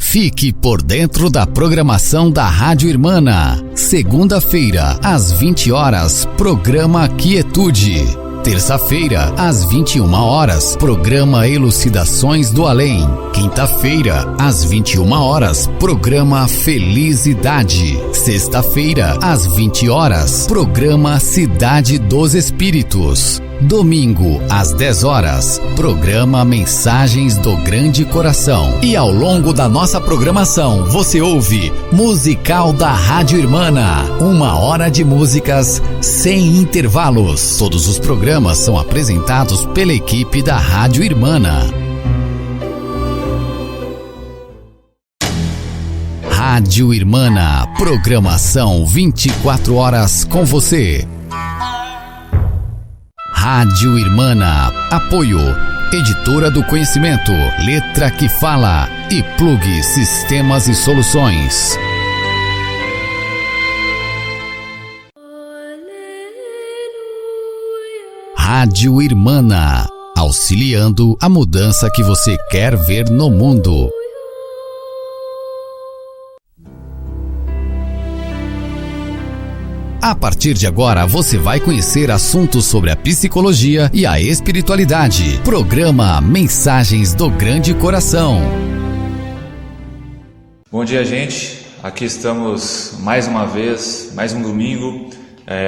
Fique por dentro da programação da Rádio Irmana. Segunda-feira, às 20 horas, programa Quietude. Terça-feira, às 21 horas, programa Elucidações do Além. Quinta-feira, às 21 horas, programa Felicidade. Sexta-feira, às 20 horas, programa Cidade dos Espíritos. Domingo, às 10 horas, programa Mensagens do Grande Coração. E ao longo da nossa programação, você ouve Musical da Rádio Irmana. 1 hora de músicas sem intervalos. Todos os programas são apresentados pela equipe da Rádio Irmana. Rádio Irmana, programação 24 horas com você. Rádio Irmana, apoio, Editora do Conhecimento, Letra que Fala e Plug Sistemas e Soluções. Rádio Irmana, auxiliando a mudança que você quer ver no mundo. A partir de agora, você vai conhecer assuntos sobre a psicologia e a espiritualidade. Programa Mensagens do Grande Coração. Bom dia, gente. Aqui estamos mais uma vez, mais um domingo,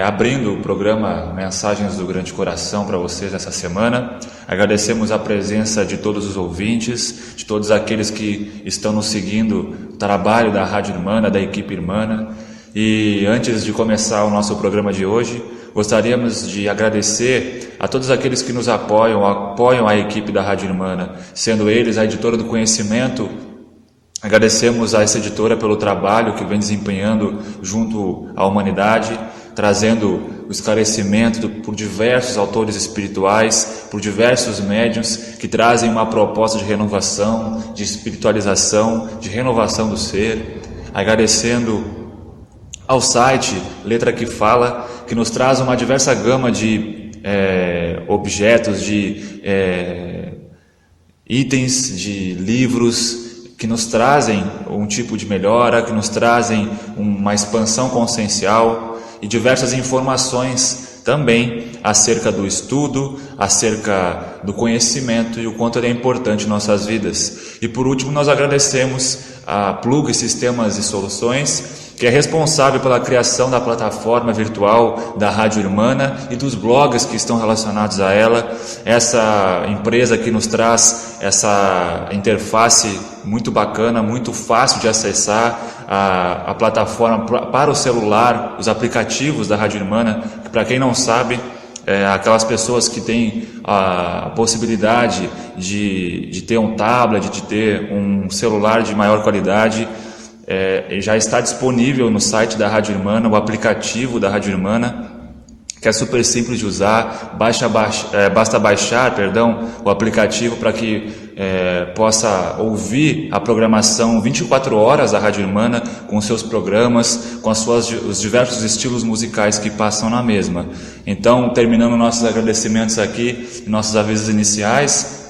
abrindo o programa Mensagens do Grande Coração para vocês essa semana. Agradecemos a presença de todos os ouvintes, de todos aqueles que estão nos seguindo, o trabalho da Rádio Irmana, da equipe Irmana. E antes de começar o nosso programa de hoje, gostaríamos de agradecer a todos aqueles que nos apoiam a equipe da Rádio Irmana, sendo eles a Editora do Conhecimento. Agradecemos a essa editora pelo trabalho que vem desempenhando junto à humanidade, trazendo o esclarecimento por diversos autores espirituais, por diversos médiuns que trazem uma proposta de renovação, de espiritualização, de renovação do ser. Agradecendo ao site Letra que Fala, que nos traz uma diversa gama de objetos, de itens, de livros que nos trazem um tipo de melhora, que nos trazem uma expansão consciencial e diversas informações também acerca do estudo, acerca do conhecimento e o quanto ele é importante em nossas vidas. E por último, nós agradecemos a Plug Sistemas e Soluções, que é responsável pela criação da plataforma virtual da Rádio Irmana e dos blogs que estão relacionados a ela. Essa empresa que nos traz essa interface muito bacana, muito fácil de acessar, a plataforma para o celular, os aplicativos da Rádio Irmana, que para quem não sabe, aquelas pessoas que têm a possibilidade de ter um tablet, de ter um celular de maior qualidade, já está disponível no site da Rádio Irmana, o aplicativo da Rádio Irmana, que é super simples de usar. Basta baixar o aplicativo para que possa ouvir a programação 24 horas da Rádio Irmana, com seus programas, com os diversos estilos musicais que passam na mesma. Então, terminando nossos agradecimentos aqui, nossos avisos iniciais,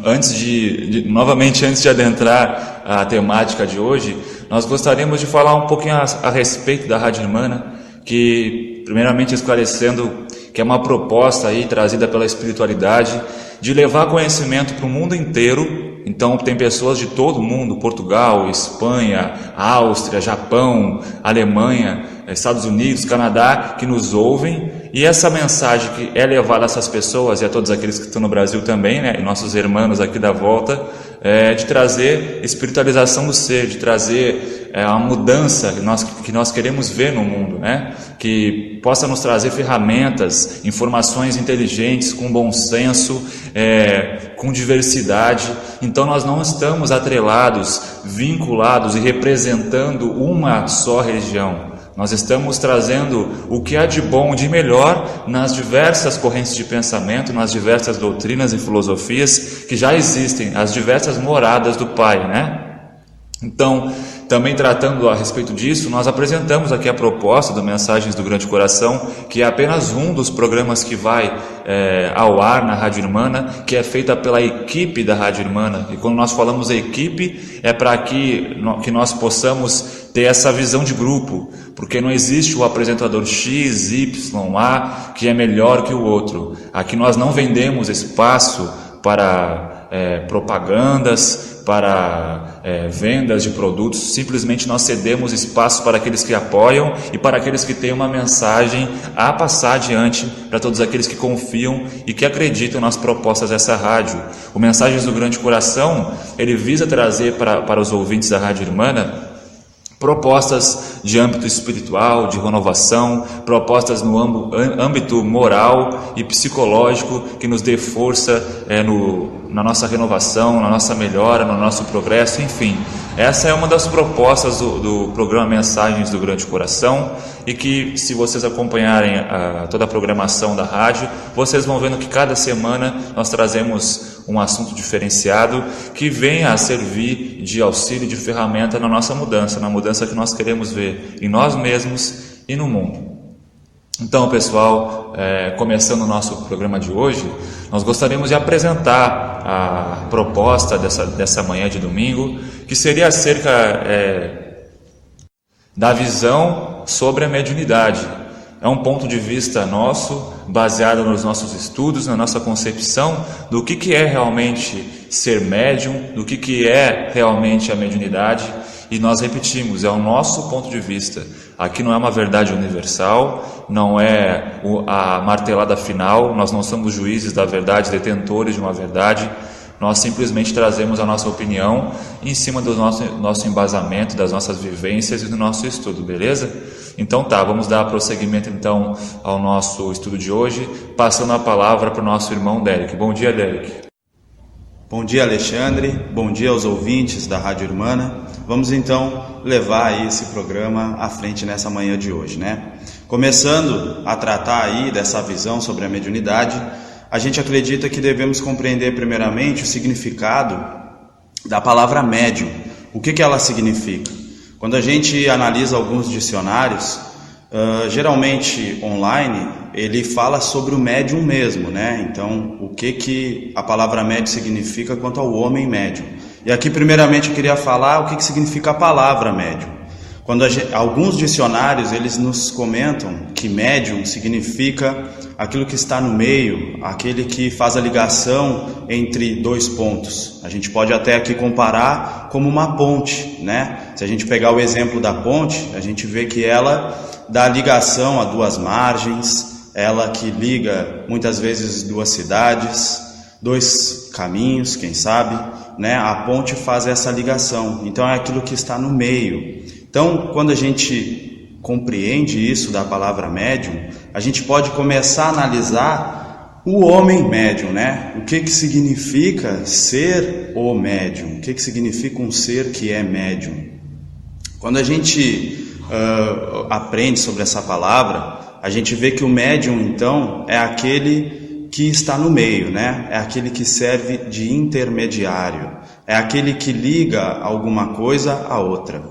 antes de adentrar a temática de hoje, nós gostaríamos de falar um pouquinho a respeito da Rádio Irmana, que primeiramente esclarecendo que é uma proposta aí trazida pela espiritualidade de levar conhecimento para o mundo inteiro. Então tem pessoas de todo o mundo, Portugal, Espanha, Áustria, Japão, Alemanha, Estados Unidos, Canadá, que nos ouvem, e essa mensagem que é levada a essas pessoas e a todos aqueles que estão no Brasil também, né, e nossos irmãos aqui da volta, de trazer espiritualização do ser, de trazer a mudança que nós queremos ver no mundo, né, que possa nos trazer ferramentas, informações inteligentes, com bom senso, com diversidade. Então nós não estamos atrelados, vinculados e representando uma só religião. Nós estamos trazendo o que há de bom, de melhor nas diversas correntes de pensamento, nas diversas doutrinas e filosofias que já existem, as diversas moradas do Pai, né? Então, também tratando a respeito disso, nós apresentamos aqui a proposta do Mensagens do Grande Coração, que é apenas um dos programas que vai ao ar na Rádio Irmana, que é feita pela equipe da Rádio Irmana. E quando nós falamos equipe, é para que nós possamos ter essa visão de grupo, porque não existe o apresentador X, Y, A que é melhor que o outro. Aqui nós não vendemos espaço para propagandas, para vendas de produtos, simplesmente nós cedemos espaço para aqueles que apoiam e para aqueles que têm uma mensagem a passar adiante para todos aqueles que confiam e que acreditam nas propostas dessa rádio. O Mensagens do Grande Coração, ele visa trazer para os ouvintes da Rádio Irmana propostas de âmbito espiritual, de renovação, propostas no âmbito moral e psicológico que nos dê força na nossa renovação, na nossa melhora, no nosso progresso, enfim. Essa é uma das propostas do programa Mensagens do Grande Coração e que, se vocês acompanharem toda a programação da rádio, vocês vão vendo que cada semana nós trazemos um assunto diferenciado que venha a servir de auxílio, de ferramenta na nossa mudança, na mudança que nós queremos ver em nós mesmos e no mundo. Então, pessoal, começando o nosso programa de hoje, nós gostaríamos de apresentar a proposta dessa manhã de domingo, que seria acerca da visão sobre a mediunidade. É um ponto de vista nosso, baseado nos nossos estudos, na nossa concepção do que é realmente ser médium, do que é realmente a mediunidade. E nós repetimos, é o nosso ponto de vista. Aqui não é uma verdade universal, não é a martelada final, nós não somos juízes da verdade, detentores de uma verdade. Nós simplesmente trazemos a nossa opinião em cima do nosso embasamento, das nossas vivências e do nosso estudo, beleza? Então tá, vamos dar prosseguimento então ao nosso estudo de hoje, passando a palavra para o nosso irmão Derek. Bom dia, Derek. Bom dia, Alexandre. Bom dia aos ouvintes da Rádio Irmana. Vamos então levar aí esse programa à frente nessa manhã de hoje, né? Começando a tratar aí dessa visão sobre a mediunidade, a gente acredita que devemos compreender primeiramente o significado da palavra médium. O que ela significa? Quando a gente analisa alguns dicionários, geralmente online, ele fala sobre o médium mesmo, né? Então, o que a palavra médium significa quanto ao homem médium? E aqui, primeiramente, eu queria falar o que significa a palavra médium. Alguns dicionários, eles nos comentam que médium significa aquilo que está no meio, aquele que faz a ligação entre dois pontos. A gente pode até aqui comparar como uma ponte, né? Se a gente pegar o exemplo da ponte, a gente vê que ela dá ligação a duas margens, ela que liga muitas vezes duas cidades, dois caminhos, quem sabe, né? A ponte faz essa ligação, então é aquilo que está no meio. Então, quando a gente compreende isso da palavra médium, a gente pode começar a analisar o homem médium, né? O que significa ser o médium? O que significa um ser que é médium? Quando a gente aprende sobre essa palavra, a gente vê que o médium, então, é aquele que está no meio, né? É aquele que serve de intermediário, é aquele que liga alguma coisa a outra.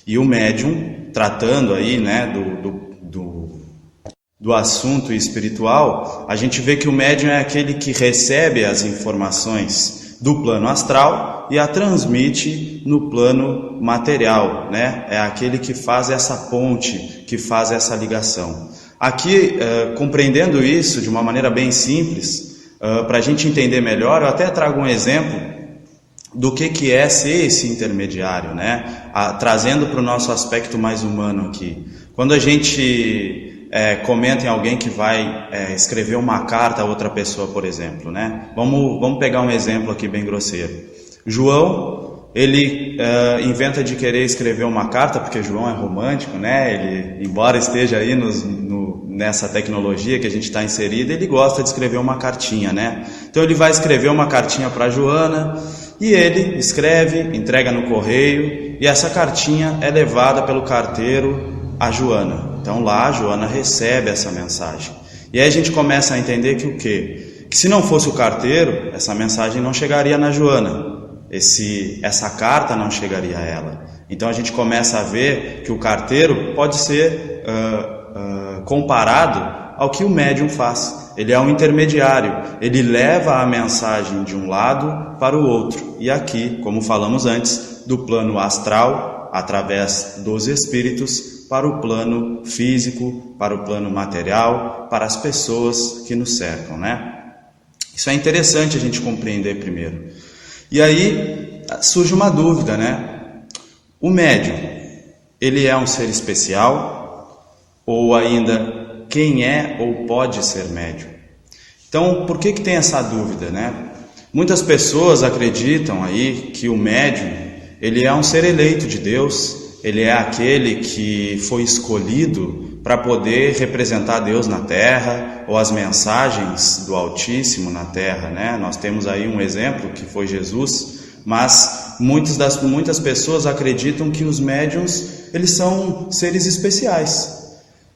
E o médium, tratando aí, né, do assunto espiritual, a gente vê que o médium é aquele que recebe as informações do plano astral e a transmite no plano material, né? É aquele que faz essa ponte, que faz essa ligação. Aqui, compreendendo isso de uma maneira bem simples, para a gente entender melhor, eu até trago um exemplo do que é ser esse intermediário, né? Trazendo para o nosso aspecto mais humano aqui. Quando a gente comenta em alguém que vai escrever uma carta a outra pessoa, por exemplo, né? Vamos pegar um exemplo aqui bem grosseiro. João, ele inventa de querer escrever uma carta, porque João é romântico, né? Ele, embora esteja aí nessa tecnologia que a gente está inserido, ele gosta de escrever uma cartinha, né? Então ele vai escrever uma cartinha para Joana, e ele escreve, entrega no correio, e essa cartinha é levada pelo carteiro a Joana. Então lá a Joana recebe essa mensagem. E aí a gente começa a entender que o quê? Que se não fosse o carteiro, essa mensagem não chegaria na Joana. Essa carta não chegaria a ela. Então a gente começa a ver que o carteiro pode ser comparado ao que o médium faz. Ele é um intermediário, ele leva a mensagem de um lado para o outro. E aqui, como falamos antes, do plano astral, através dos espíritos, para o plano físico, para o plano material, para as pessoas que nos cercam, né? Isso é interessante a gente compreender primeiro. E aí surge uma dúvida, né? O médium, ele é um ser especial? Ou ainda, quem é ou pode ser médium? Então, por que tem essa dúvida, né? Muitas pessoas acreditam aí que o médium, ele é um ser eleito de Deus, ele é aquele que foi escolhido para poder representar Deus na Terra, ou as mensagens do Altíssimo na Terra, né? Nós temos aí um exemplo que foi Jesus, mas muitas pessoas acreditam que os médiuns, eles são seres especiais.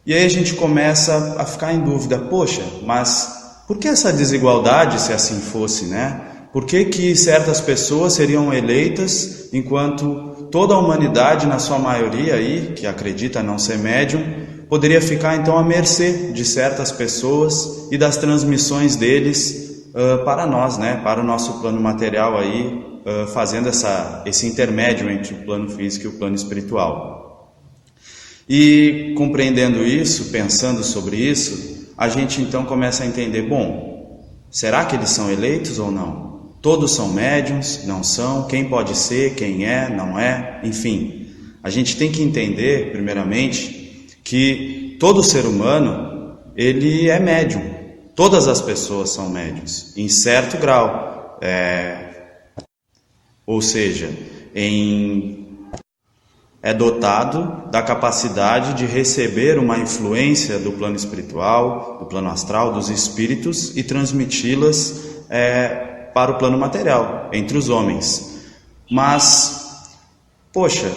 E aí a gente começa a ficar em dúvida, poxa, mas por que essa desigualdade, se assim fosse, né? Por que certas pessoas seriam eleitas, enquanto toda a humanidade, na sua maioria aí, que acredita não ser médium, poderia ficar então à mercê de certas pessoas e das transmissões deles para nós, né? Para o nosso plano material aí, fazendo esse intermédio entre o plano físico e o plano espiritual. E compreendendo isso, pensando sobre isso, a gente então começa a entender, bom, será que eles são eleitos ou não? Todos são médiuns? Não são? Quem pode ser? Quem é? Não é? Enfim, a gente tem que entender, primeiramente, que todo ser humano, ele é médium. Todas as pessoas são médiuns, em certo grau. Ou seja, é dotado da capacidade de receber uma influência do plano espiritual, do plano astral, dos espíritos, e transmiti-las para o plano material, entre os homens. Mas, poxa,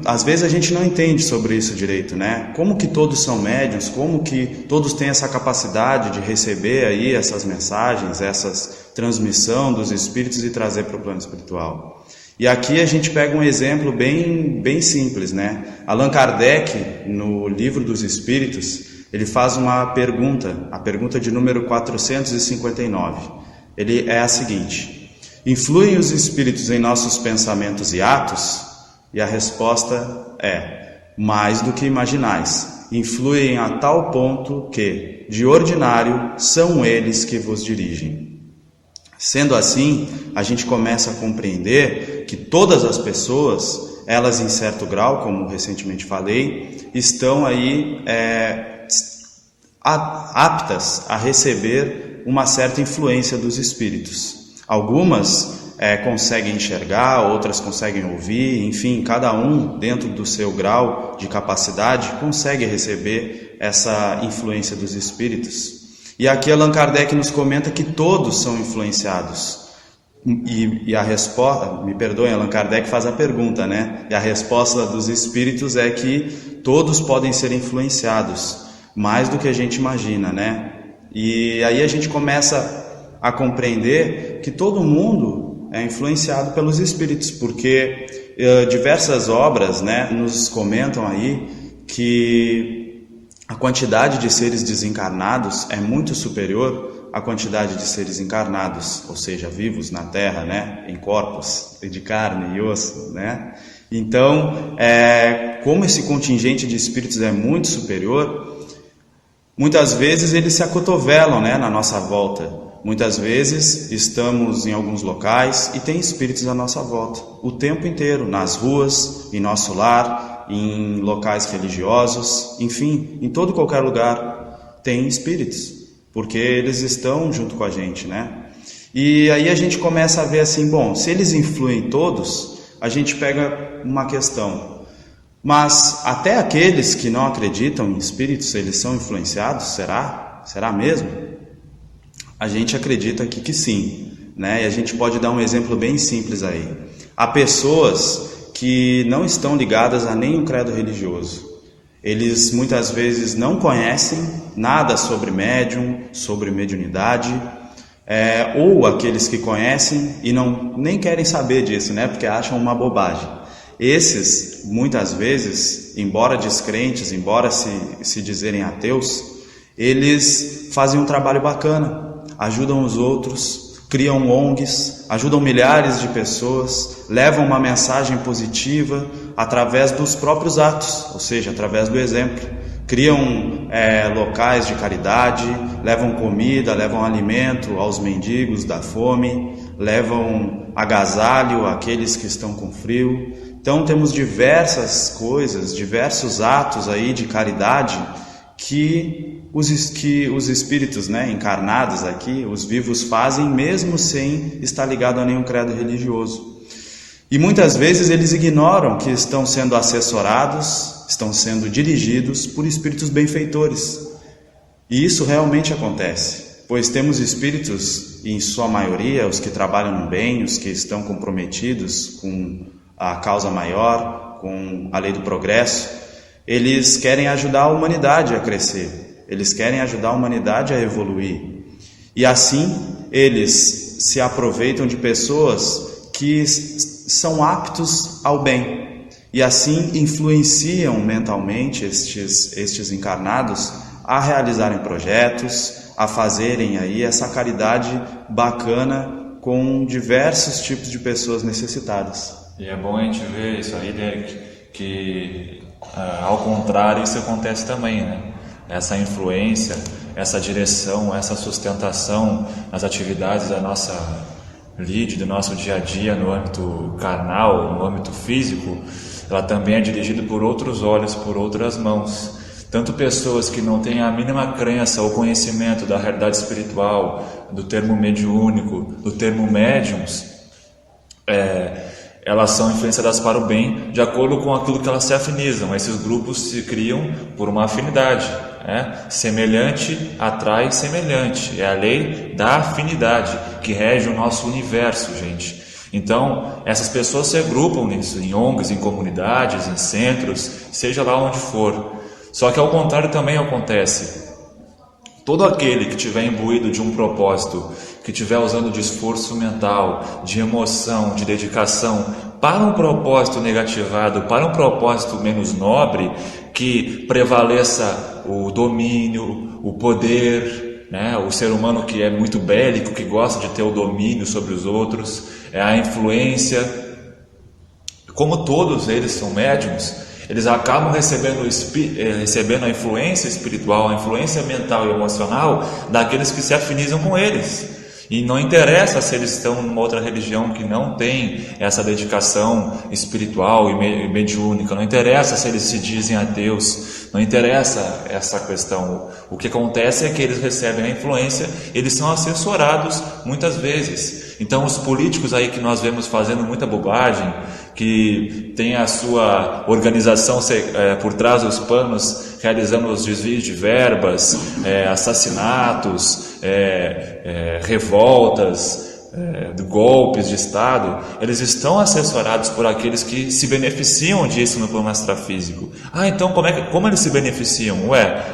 às vezes a gente não entende sobre isso direito, né? Como que todos são médiuns? Como que todos têm essa capacidade de receber aí essas mensagens, essa transmissão dos espíritos e trazer para o plano espiritual? E aqui a gente pega um exemplo bem simples, né? Allan Kardec, no Livro dos Espíritos, ele faz uma pergunta, a pergunta de número 459. Ele é a seguinte: influem os espíritos em nossos pensamentos e atos? E a resposta é: mais do que imaginais. Influem a tal ponto que, de ordinário, são eles que vos dirigem. Sendo assim, a gente começa a compreender que todas as pessoas, elas em certo grau, como recentemente falei, estão aí aptas a receber uma certa influência dos espíritos. Algumas conseguem enxergar, outras conseguem ouvir, enfim, cada um, dentro do seu grau de capacidade, consegue receber essa influência dos espíritos. E aqui Allan Kardec nos comenta que todos são influenciados. E a resposta, me perdoem, Allan Kardec faz a pergunta, né? E a resposta dos espíritos é que todos podem ser influenciados, mais do que a gente imagina, né? E aí a gente começa a compreender que todo mundo é influenciado pelos espíritos, porque diversas obras, né, nos comentam aí que a quantidade de seres desencarnados é muito superior à quantidade de seres encarnados, ou seja, vivos na Terra, né, em corpos de carne e osso, né? Então, como esse contingente de espíritos é muito superior, muitas vezes eles se acotovelam, né, na nossa volta. Muitas vezes estamos em alguns locais e tem espíritos à nossa volta, o tempo inteiro, nas ruas, em nosso lar, em locais religiosos, enfim, em todo e qualquer lugar tem espíritos, porque eles estão junto com a gente, né? E aí a gente começa a ver assim, bom, se eles influem todos, a gente pega uma questão. Mas até aqueles que não acreditam em espíritos, eles são influenciados? Será? Será mesmo? A gente acredita aqui que sim, né? E a gente pode dar um exemplo bem simples aí. Há pessoas que não estão ligadas a nenhum credo religioso. Eles muitas vezes não conhecem nada sobre médium, sobre mediunidade, ou aqueles que conhecem e nem querem saber disso, né? Porque acham uma bobagem. Esses, muitas vezes, embora descrentes, embora se dizerem ateus, eles fazem um trabalho bacana, ajudam os outros, criam ONGs, ajudam milhares de pessoas, levam uma mensagem positiva através dos próprios atos, ou seja, através do exemplo. Criam locais de caridade, levam comida, levam alimento aos mendigos da fome, levam agasalho àqueles que estão com frio. Então temos diversas coisas, diversos atos aí de caridade que os espíritos, encarnados aqui, os vivos, fazem mesmo sem estar ligado a nenhum credo religioso. E muitas vezes eles ignoram que estão sendo assessorados, estão sendo dirigidos por espíritos benfeitores. E isso realmente acontece, pois temos espíritos, em sua maioria, os que trabalham no bem, os que estão comprometidos com a causa maior, com a lei do progresso. Eles querem ajudar a humanidade a crescer, eles querem ajudar a humanidade a evoluir. E assim, eles se aproveitam de pessoas que são aptos ao bem. E assim influenciam mentalmente estes encarnados a realizarem projetos, a fazerem aí essa caridade bacana com diversos tipos de pessoas necessitadas. E é bom a gente ver isso aí, Derek, que ao contrário isso acontece também, né? Essa influência, essa direção, essa sustentação nas atividades da nossa lide, do nosso dia a dia no âmbito carnal, no âmbito físico, ela também é dirigida por outros olhos, por outras mãos. Tanto pessoas que não têm a mínima crença ou conhecimento da realidade espiritual, do termo mediúnico, do termo médiums, elas são influenciadas para o bem de acordo com aquilo que elas se afinizam. Esses grupos se criam por uma afinidade. Semelhante atrai semelhante. É a lei da afinidade que rege o nosso universo, gente. Então, essas pessoas se agrupam nisso, em ONGs, em comunidades, em centros, seja lá onde for. Só que ao contrário também acontece. Todo aquele que tiver imbuído de um propósito, que estiver usando de esforço mental, de emoção, de dedicação, para um propósito negativado, para um propósito menos nobre, que prevaleça o domínio, o poder, o ser humano que é muito bélico, que gosta de ter o domínio sobre os outros, a influência. Como todos eles são médiums, eles acabam recebendo a influência espiritual, a influência mental e emocional daqueles que se afinizam com eles. E não interessa se eles estão numa outra religião que não tem essa dedicação espiritual e mediúnica, não interessa se eles se dizem ateus, não interessa essa questão. O que acontece é que eles recebem a influência, eles são assessorados muitas vezes. Então os políticos aí que nós vemos fazendo muita bobagem, que tem a sua organização por trás dos panos, realizando os desvios de verbas, assassinatos, revoltas, golpes de Estado, eles estão assessorados por aqueles que se beneficiam disso no plano extrafísico. Então como eles se beneficiam?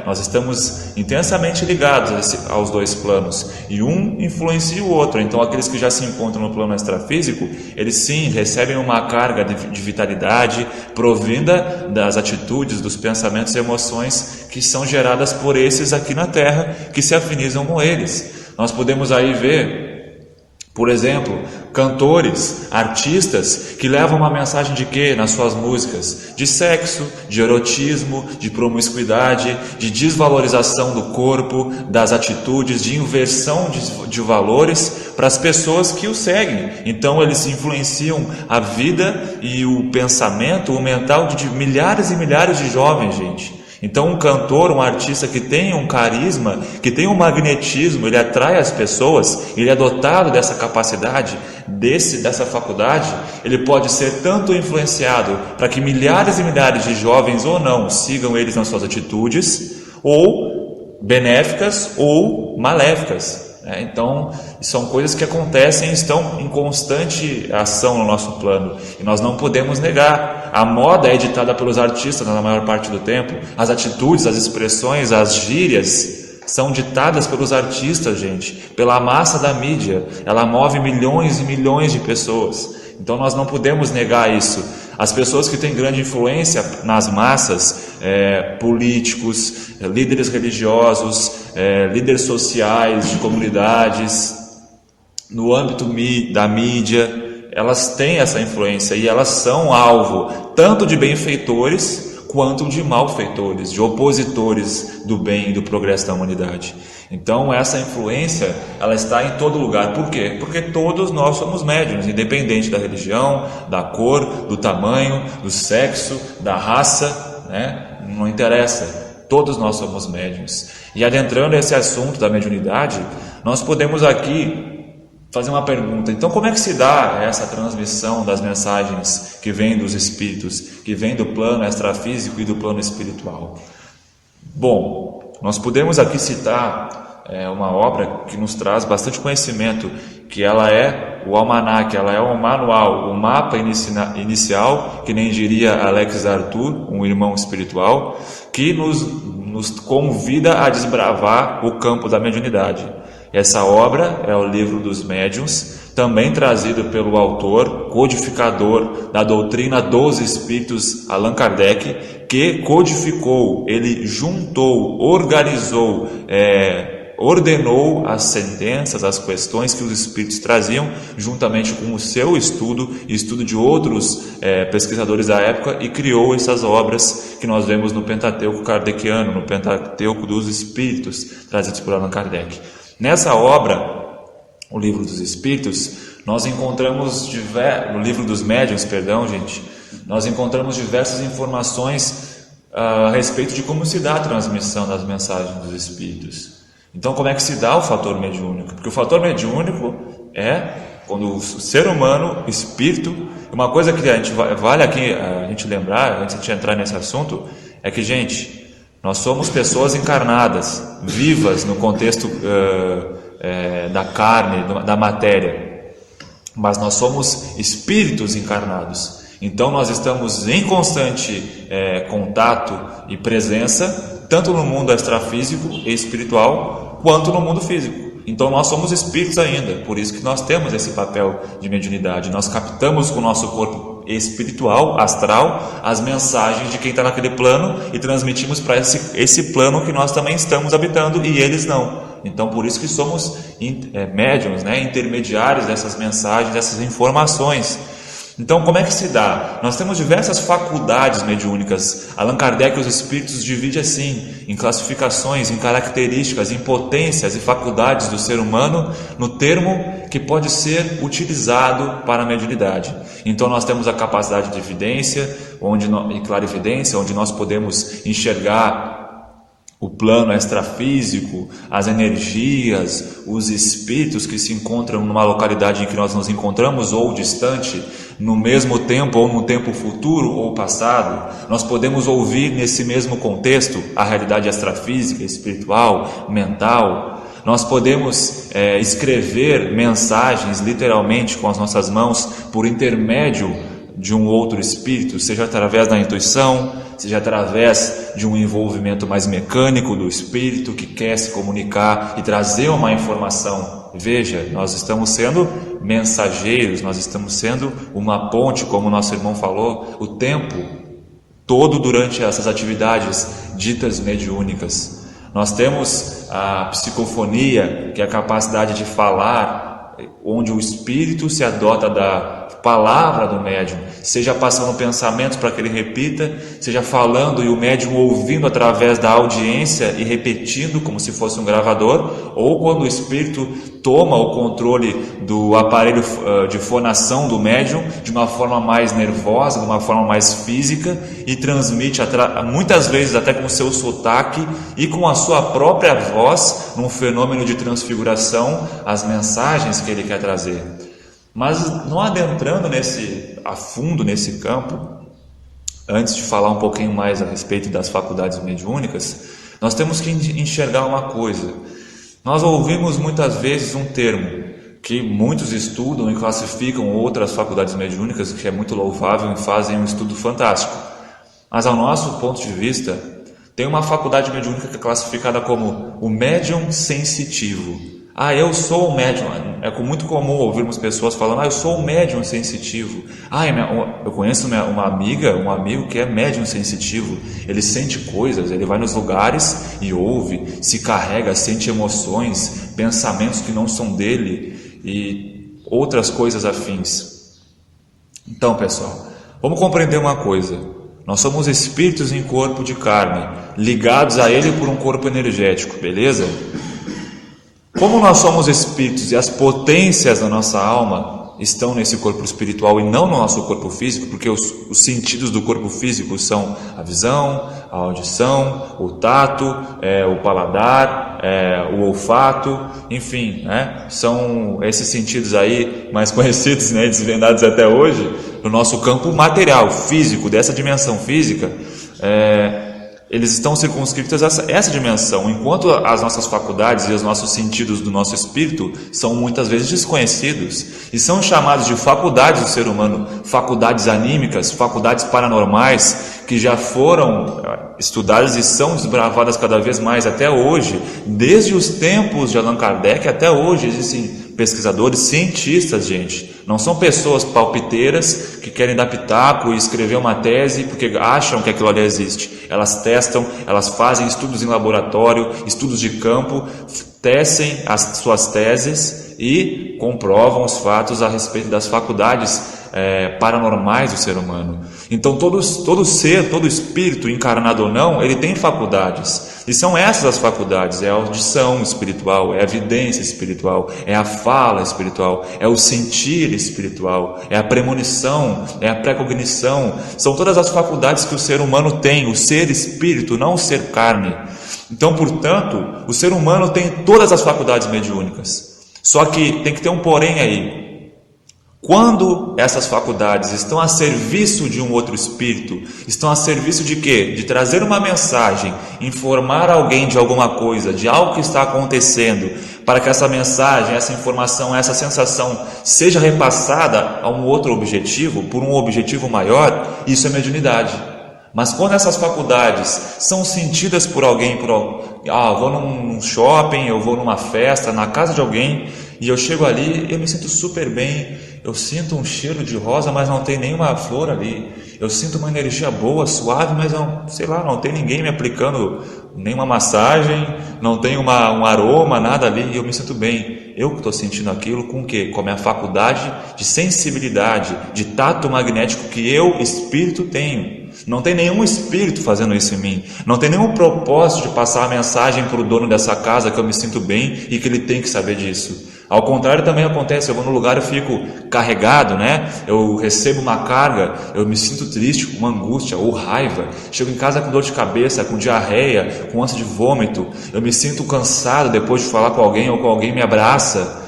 Nós estamos intensamente ligados aos dois planos e um influencia o outro. Então aqueles que já se encontram no plano extrafísico, eles sim recebem uma carga de vitalidade provinda das atitudes, dos pensamentos e emoções que são geradas por esses aqui na Terra, que se afinizam com eles. Nós podemos aí ver, por exemplo, cantores, artistas que levam uma mensagem de quê nas suas músicas? De sexo, de erotismo, de promiscuidade, de desvalorização do corpo, das atitudes, de inversão de valores para as pessoas que o seguem. Então eles influenciam a vida e o pensamento, o mental de milhares e milhares de jovens, gente. Então um cantor, um artista que tem um carisma, que tem um magnetismo, ele atrai as pessoas, ele é dotado dessa capacidade, dessa faculdade, ele pode ser tanto influenciado para que milhares e milhares de jovens ou não sigam eles nas suas atitudes, ou benéficas ou maléficas. Então são coisas que acontecem e estão em constante ação no nosso plano, e nós não podemos negar. A moda é ditada pelos artistas na maior parte do tempo, as atitudes, as expressões, as gírias são ditadas pelos artistas, gente, pela massa da mídia. Ela move milhões e milhões de pessoas, então nós não podemos negar isso. As pessoas que têm grande influência nas massas, políticos, líderes religiosos, líderes sociais de comunidades, no âmbito da mídia, elas têm essa influência e elas são alvo tanto de benfeitores quanto de malfeitores, de opositores do bem e do progresso da humanidade. Então essa influência, ela está em todo lugar. Por quê? Porque todos nós somos médiuns, independente da religião, da cor, do tamanho, do sexo, da raça, né? Não interessa, todos nós somos médiuns. E adentrando esse assunto da mediunidade, nós podemos aqui fazer uma pergunta. Então, como é que se dá essa transmissão das mensagens que vêm dos espíritos, que vêm do plano extrafísico e do plano espiritual? Bom, nós podemos aqui citar uma obra que nos traz bastante conhecimento, que ela é o almanaque, ela é o manual, o mapa inicial, que nem diria Alex Arthur, um irmão espiritual, que nos convida a desbravar o campo da mediunidade. Essa obra é o Livro dos Médiuns, também trazido pelo autor, codificador da doutrina dos Espíritos, Allan Kardec, que codificou, ele juntou, organizou, ordenou as sentenças, as questões que os Espíritos traziam, juntamente com o seu estudo e estudo de outros pesquisadores da época, e criou essas obras que nós vemos no Pentateuco Kardeciano, no Pentateuco dos Espíritos, trazidos por Allan Kardec. Nessa obra, o Livro dos Espíritos, nós encontramos no Livro dos Médiuns, nós encontramos diversas informações a respeito de como se dá a transmissão das mensagens dos Espíritos. Então, como é que se dá o fator mediúnico? Porque o fator mediúnico é quando o ser humano, o espírito, uma coisa que vale aqui a gente lembrar, antes de entrar nesse assunto, é que, gente, nós somos pessoas encarnadas, vivas no contexto da carne, da matéria, mas nós somos espíritos encarnados. Então nós estamos em constante contato e presença, tanto no mundo extrafísico e espiritual, quanto no mundo físico. Então nós somos espíritos ainda, por isso que nós temos esse papel de mediunidade. Nós captamos com o nosso corpo espiritual, astral, as mensagens de quem está naquele plano e transmitimos para esse plano que nós também estamos habitando e eles não. Então por isso que somos médiuns, né, intermediários dessas mensagens, dessas informações. Então, como é que se dá? Nós temos diversas faculdades mediúnicas. Allan Kardec, os espíritos, divide assim, em classificações, em características, em potências e faculdades do ser humano, no termo que pode ser utilizado para a mediunidade. Então, nós temos a capacidade de evidência e clarividência, onde nós podemos enxergar o plano extrafísico, as energias, os espíritos que se encontram numa localidade em que nós nos encontramos ou distante, no mesmo tempo ou no tempo futuro ou passado. Nós podemos ouvir nesse mesmo contexto a realidade extrafísica, espiritual, mental. Nós podemos escrever mensagens literalmente com as nossas mãos por intermédio de um outro espírito, seja através da intuição, seja através de um envolvimento mais mecânico do espírito que quer se comunicar e trazer uma informação. Veja, nós estamos sendo mensageiros, nós estamos sendo uma ponte, como o nosso irmão falou, o tempo todo durante essas atividades ditas mediúnicas. Nós temos a psicofonia, que é a capacidade de falar, onde o espírito se adota da palavra do médium, seja passando pensamentos para que ele repita, seja falando e o médium ouvindo através da audiência e repetindo como se fosse um gravador, ou quando o espírito toma o controle do aparelho de fonação do médium de uma forma mais nervosa, de uma forma mais física, e transmite muitas vezes até com o seu sotaque e com a sua própria voz, num fenômeno de transfiguração, as mensagens que ele quer trazer. Mas não adentrando a fundo nesse campo, antes de falar um pouquinho mais a respeito das faculdades mediúnicas, nós temos que enxergar uma coisa. Nós ouvimos muitas vezes um termo que muitos estudam e classificam outras faculdades mediúnicas, que é muito louvável e fazem um estudo fantástico. Mas ao nosso ponto de vista, tem uma faculdade mediúnica que é classificada como o médium sensitivo. Eu sou um médium. É muito comum ouvirmos pessoas falando, eu sou um médium sensitivo. Eu conheço uma amiga, um amigo que é médium sensitivo. Ele sente coisas, ele vai nos lugares e ouve, se carrega, sente emoções, pensamentos que não são dele e outras coisas afins. Então, pessoal, vamos compreender uma coisa. Nós somos espíritos em corpo de carne, ligados a ele por um corpo energético, beleza? Como nós somos espíritos e as potências da nossa alma estão nesse corpo espiritual e não no nosso corpo físico, porque os sentidos do corpo físico são a visão, a audição, o tato, o paladar, o olfato, enfim, são esses sentidos aí mais conhecidos, desvendados até hoje, no nosso campo material, físico, dessa dimensão física. Eles estão circunscritos a essa dimensão, enquanto as nossas faculdades e os nossos sentidos do nosso espírito são muitas vezes desconhecidos e são chamados de faculdades do ser humano, faculdades anímicas, faculdades paranormais, que já foram estudadas e são desbravadas cada vez mais até hoje. Desde os tempos de Allan Kardec até hoje existem pesquisadores, cientistas, gente. Não são pessoas palpiteiras que querem dar pitaco e escrever uma tese porque acham que aquilo ali existe. Elas testam, elas fazem estudos em laboratório, estudos de campo, tecem as suas teses e comprovam os fatos a respeito das faculdades paranormais do ser humano. Então todo ser, todo espírito, encarnado ou não, ele tem faculdades. E são essas as faculdades: é a audição espiritual, é a vidência espiritual, é a fala espiritual, é o sentir espiritual, é a premonição, é a precognição. São todas as faculdades que o ser humano tem, o ser espírito, não o ser carne. Então, portanto, o ser humano tem todas as faculdades mediúnicas. Só que tem que ter um porém aí. Quando essas faculdades estão a serviço de um outro espírito, estão a serviço de quê? De trazer uma mensagem, informar alguém de alguma coisa, de algo que está acontecendo, para que essa mensagem, essa informação, essa sensação seja repassada a um outro objetivo, por um objetivo maior, isso é mediunidade. Mas quando essas faculdades são sentidas por alguém, eu vou num shopping, eu vou numa festa, na casa de alguém, e eu chego ali, eu me sinto super bem, eu sinto um cheiro de rosa, mas não tem nenhuma flor ali. Eu sinto uma energia boa, suave, mas não tem ninguém me aplicando nenhuma massagem, não tem um aroma, nada ali, e eu me sinto bem. Eu que estou sentindo aquilo com o quê? Com a minha faculdade de sensibilidade, de tato magnético que eu, espírito, tenho. Não tem nenhum espírito fazendo isso em mim. Não tem nenhum propósito de passar a mensagem para o dono dessa casa que eu me sinto bem e que ele tem que saber disso. Ao contrário também acontece, eu vou no lugar e fico carregado, eu recebo uma carga, eu me sinto triste, com uma angústia ou raiva, chego em casa com dor de cabeça, com diarreia, com ânsia de vômito, eu me sinto cansado depois de falar com alguém ou com alguém me abraça.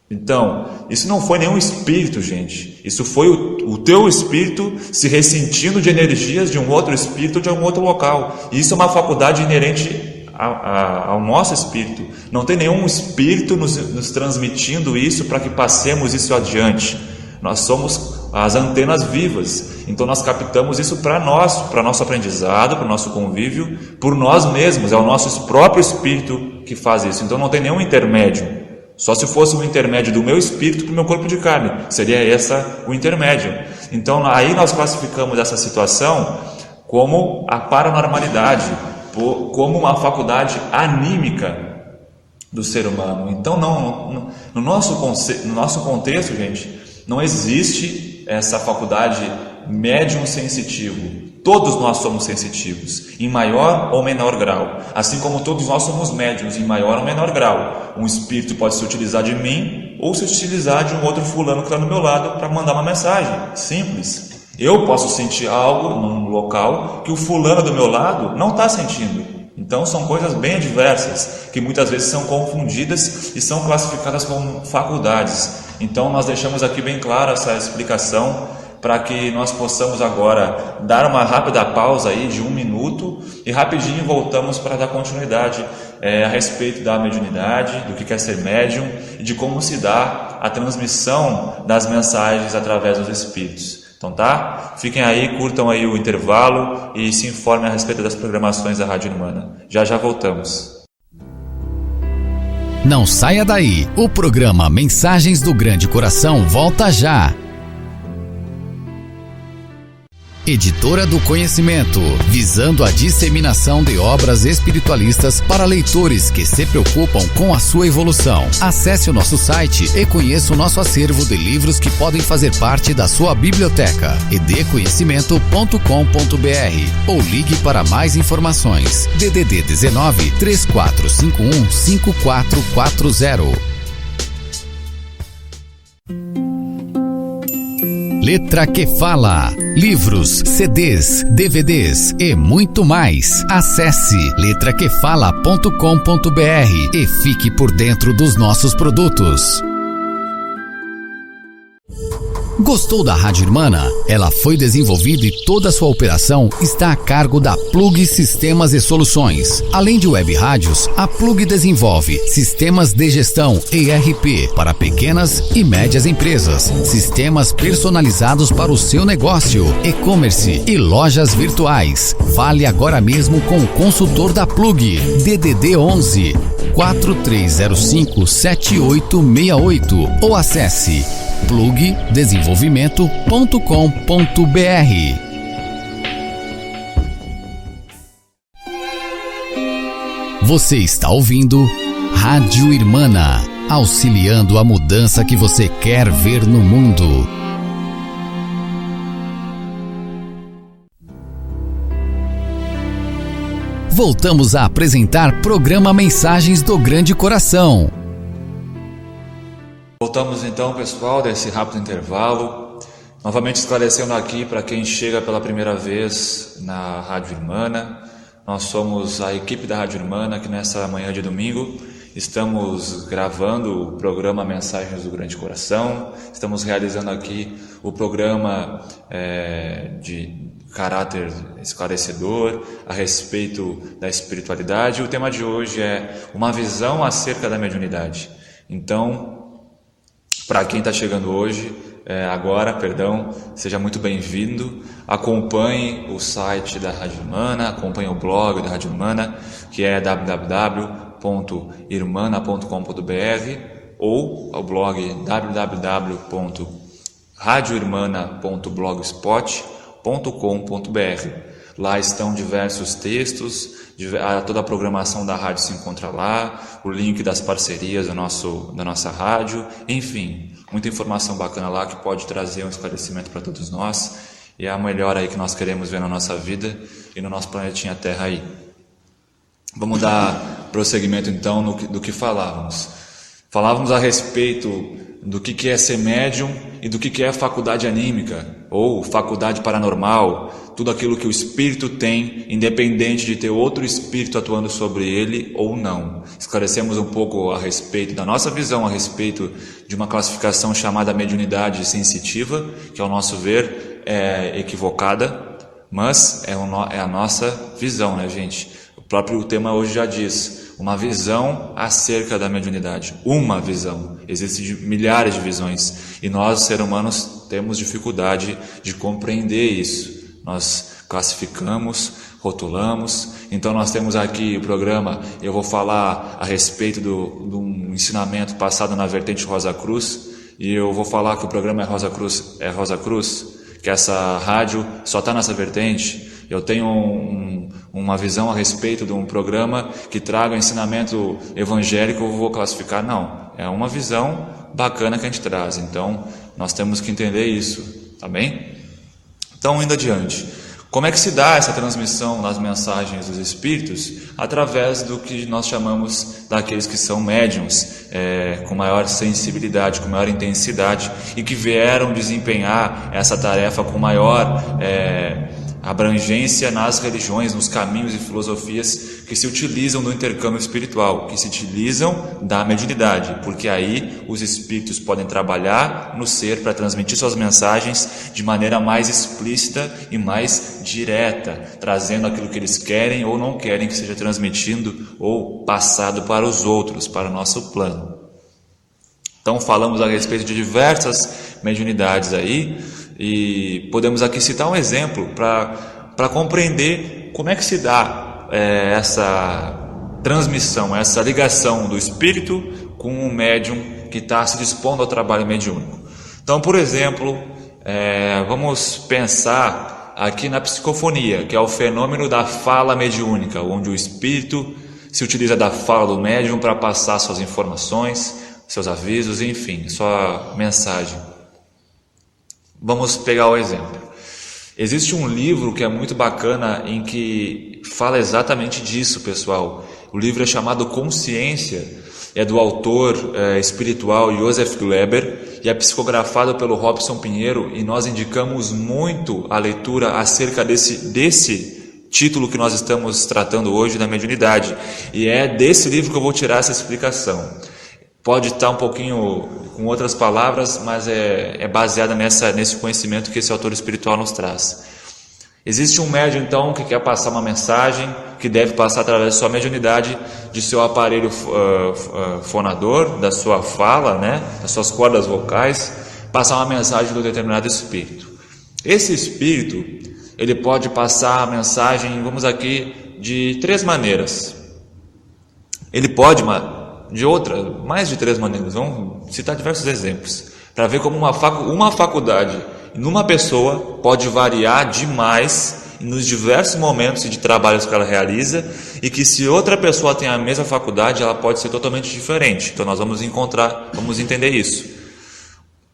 Então, isso não foi nenhum espírito, gente, isso foi o teu espírito se ressentindo de energias de um outro espírito de um outro local. E isso é uma faculdade inerente ao nosso espírito. Não tem nenhum espírito nos transmitindo isso para que passemos isso adiante. Nós somos as antenas vivas, então nós captamos isso para nosso aprendizado, para o nosso convívio, por nós mesmos. É o nosso próprio espírito que faz isso. Então não tem nenhum intermédio. Só se fosse um intermédio do meu espírito para o meu corpo de carne, seria o intermédio. Então aí nós classificamos essa situação como a paranormalidade, como uma faculdade anímica do ser humano. Então no nosso contexto, gente, não existe essa faculdade médium sensitivo. Todos nós somos sensitivos, em maior ou menor grau, assim como todos nós somos médiuns, em maior ou menor grau. Um espírito pode se utilizar de mim ou se utilizar de um outro fulano que está do meu lado para mandar uma mensagem, simples. Eu posso sentir algo num local que o fulano do meu lado não está sentindo. Então são coisas bem diversas, que muitas vezes são confundidas e são classificadas como faculdades. Então nós deixamos aqui bem clara essa explicação, para que nós possamos agora dar uma rápida pausa aí de 1 minuto e rapidinho voltamos para dar continuidade a respeito da mediunidade, do que é ser médium e de como se dá a transmissão das mensagens através dos espíritos. Então tá? Fiquem aí, curtam aí o intervalo e se informem a respeito das programações da Rádio Irmana. Já voltamos. Não saia daí, o programa Mensagens do Grande Coração volta já. Editora do Conhecimento, visando a disseminação de obras espiritualistas para leitores que se preocupam com a sua evolução. Acesse o nosso site e conheça o nosso acervo de livros que podem fazer parte da sua biblioteca. edconhecimento.com.br ou ligue para mais informações. DDD 19 3451 5440. Letra que Fala. Livros, CDs, DVDs e muito mais. Acesse letraquefala.com.br e fique por dentro dos nossos produtos. Gostou da Rádio Irmana? Ela foi desenvolvida e toda a sua operação está a cargo da Plug Sistemas e Soluções. Além de web rádios, a Plug desenvolve sistemas de gestão ERP para pequenas e médias empresas, sistemas personalizados para o seu negócio, e-commerce e lojas virtuais. Fale agora mesmo com o consultor da Plug. DDD 11 4305 7868 ou acesse plugdesenvolvimento.com.br. Você está ouvindo Rádio Irmana, auxiliando a mudança que você quer ver no mundo. Voltamos a apresentar programa Mensagens do Grande Coração. Voltamos então, pessoal, desse rápido intervalo. Novamente esclarecendo aqui para quem chega pela primeira vez na Rádio Irmana. Nós somos a equipe da Rádio Irmana que nessa manhã de domingo estamos gravando o programa Mensagens do Grande Coração. Estamos realizando aqui o programa de caráter esclarecedor a respeito da espiritualidade. O tema de hoje é uma visão acerca da mediunidade. Então, para quem está chegando hoje, seja muito bem-vindo. Acompanhe o site da Rádio Irmana, acompanhe o blog da Rádio Irmana, que é www.irmana.com.br ou o blog www.radioirmana.blogspot.com.br. Lá estão diversos textos, toda a programação da rádio se encontra lá, o link das parcerias da nossa rádio, enfim, muita informação bacana lá que pode trazer um esclarecimento para todos nós e é a melhor aí que nós queremos ver na nossa vida e no nosso planetinha Terra aí. Vamos dar prosseguimento então do que falávamos. Falávamos a respeito do que é ser médium e do que é faculdade anímica ou faculdade paranormal, tudo aquilo que o espírito tem, independente de ter outro espírito atuando sobre ele ou não. Esclarecemos um pouco a respeito da nossa visão a respeito de uma classificação chamada mediunidade sensitiva, que ao nosso ver é equivocada, mas é a nossa visão, né, gente? O próprio tema hoje já diz, uma visão acerca da mediunidade. Uma visão. Existem milhares de visões. E nós, seres humanos, temos dificuldade de compreender isso. Nós classificamos, rotulamos. Então nós temos aqui o programa, eu vou falar a respeito de um ensinamento passado na vertente Rosa Cruz. E eu vou falar que o programa é Rosa Cruz, que essa rádio só está nessa vertente. Eu tenho uma visão a respeito de um programa que traga ensinamento evangélico, eu vou classificar, não. É uma visão bacana que a gente traz, então nós temos que entender isso, tá bem? Então, indo adiante, como é que se dá essa transmissão das mensagens dos Espíritos? Através do que nós chamamos daqueles que são médiums, com maior sensibilidade, com maior intensidade, e que vieram desempenhar essa tarefa com maior abrangência nas religiões, nos caminhos e filosofias que se utilizam do intercâmbio espiritual, que se utilizam da mediunidade, porque aí os espíritos podem trabalhar no ser para transmitir suas mensagens de maneira mais explícita e mais direta, trazendo aquilo que eles querem ou não querem que seja transmitido ou passado para os outros, para o nosso plano. Então falamos a respeito de diversas mediunidades aí, e podemos aqui citar um exemplo para compreender como é que se dá transmissão, essa ligação do espírito com o médium que está se dispondo ao trabalho mediúnico. Então, por exemplo, vamos pensar aqui na psicofonia, que é o fenômeno da fala mediúnica, onde o espírito se utiliza da fala do médium para passar suas informações, seus avisos, enfim, sua mensagem. Vamos pegar o exemplo. Existe um livro que é muito bacana em que fala exatamente disso, pessoal. O livro é chamado Consciência, é do autor espiritual Joseph Gleber e é psicografado pelo Robson Pinheiro, e nós indicamos muito a leitura acerca desse título que nós estamos tratando hoje, da mediunidade. E é desse livro que eu vou tirar essa explicação. Pode estar um pouquinho com outras palavras, mas é baseada nesse conhecimento que esse autor espiritual nos traz. Existe um médium, então, que quer passar uma mensagem, que deve passar através da sua mediunidade, de seu aparelho fonador, da sua fala, né, das suas cordas vocais, passar uma mensagem do determinado espírito. Esse espírito, ele pode passar a mensagem, vamos aqui, de 3 maneiras. Ele pode, mais de 3 maneiras, vamos citar diversos exemplos, para ver como uma faculdade numa pessoa pode variar demais nos diversos momentos de trabalhos que ela realiza, e que se outra pessoa tem a mesma faculdade, ela pode ser totalmente diferente. Então nós vamos entender isso.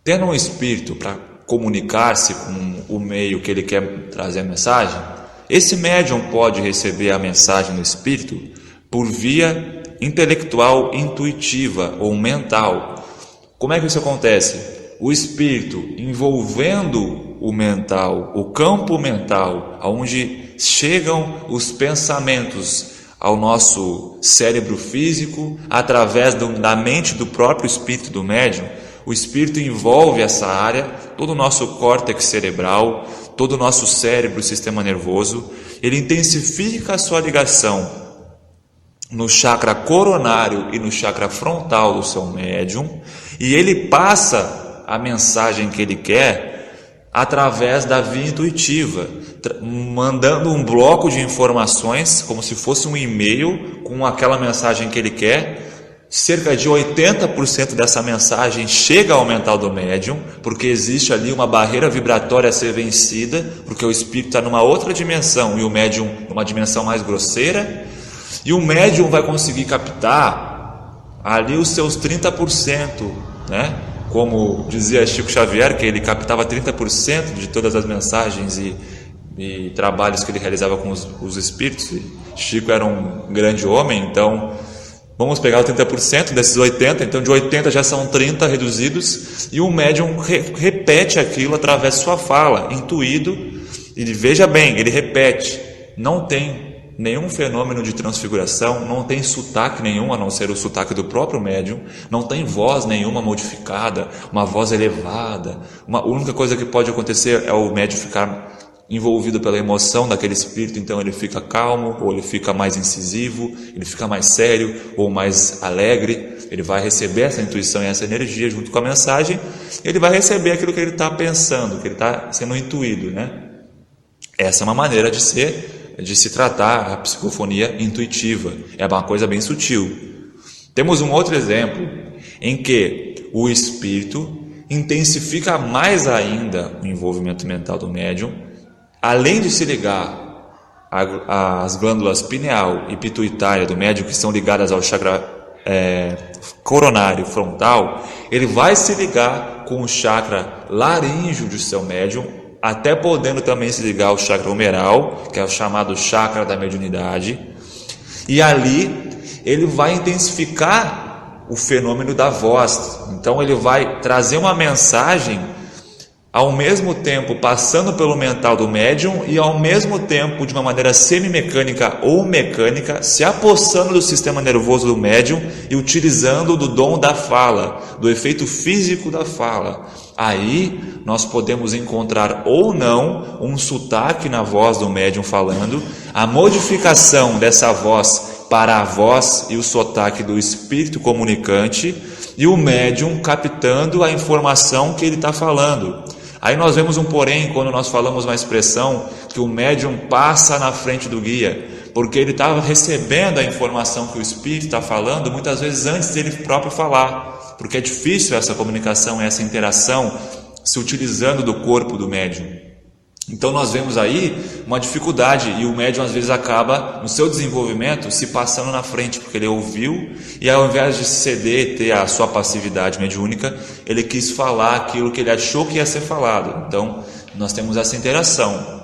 Tendo um espírito para comunicar-se com o meio que ele quer trazer a mensagem, esse médium pode receber a mensagem do espírito por via intelectual, intuitiva ou mental. Como é que isso acontece? O espírito envolvendo o mental, o campo mental, onde chegam os pensamentos ao nosso cérebro físico, através da mente do próprio espírito do médium. O espírito envolve essa área, todo o nosso córtex cerebral, todo o nosso cérebro, sistema nervoso. Ele intensifica a sua ligação no chakra coronário e no chakra frontal do seu médium, e ele passa a mensagem que ele quer através da via intuitiva, mandando um bloco de informações, como se fosse um e-mail com aquela mensagem que ele quer. Cerca de 80% dessa mensagem chega ao mental do médium, porque existe ali uma barreira vibratória a ser vencida, porque o espírito está numa outra dimensão e o médium numa dimensão mais grosseira, e o médium vai conseguir captar ali os seus 30%, né? Como dizia Chico Xavier, que ele captava 30% de todas as mensagens e trabalhos que ele realizava com os espíritos. E Chico era um grande homem, então vamos pegar os 30% desses 80%, então de 80 já são 30 reduzidos, e o médium repete aquilo através de sua fala, intuído, e veja bem, ele repete, não tem nenhum fenômeno de transfiguração, não tem sotaque nenhum, a não ser o sotaque do próprio médium, não tem voz nenhuma modificada, uma voz elevada. A única coisa que pode acontecer é o médium ficar envolvido pela emoção daquele espírito, então ele fica calmo, ou ele fica mais incisivo, ele fica mais sério, ou mais alegre. Ele vai receber essa intuição e essa energia junto com a mensagem, ele vai receber aquilo que ele está pensando, que ele está sendo intuído, né? Essa é uma maneira de se tratar a psicofonia intuitiva. É uma coisa bem sutil. Temos um outro exemplo em que o espírito intensifica mais ainda o envolvimento mental do médium, além de se ligar às glândulas pineal e pituitária do médium, que estão ligadas ao chakra coronário frontal, ele vai se ligar com o chakra laríngeo do seu médium, até podendo também se ligar ao chakra humeral, que é o chamado chakra da mediunidade, e ali ele vai intensificar o fenômeno da voz. Então ele vai trazer uma mensagem, ao mesmo tempo passando pelo mental do médium, e ao mesmo tempo, de uma maneira semimecânica ou mecânica, se apossando do sistema nervoso do médium e utilizando do dom da fala, do efeito físico da fala. Aí nós podemos encontrar ou não um sotaque na voz do médium falando, a modificação dessa voz para a voz e o sotaque do espírito comunicante, e o médium captando a informação que ele está falando. Aí nós vemos um porém quando nós falamos uma expressão que o médium passa na frente do guia. Porque ele está recebendo a informação que o espírito está falando muitas vezes antes dele próprio falar, porque é difícil essa comunicação, essa interação se utilizando do corpo do médium. Então nós vemos aí uma dificuldade, e o médium às vezes acaba no seu desenvolvimento se passando na frente, porque ele ouviu e ao invés de ceder, ter a sua passividade mediúnica, ele quis falar aquilo que ele achou que ia ser falado. Então nós temos essa interação.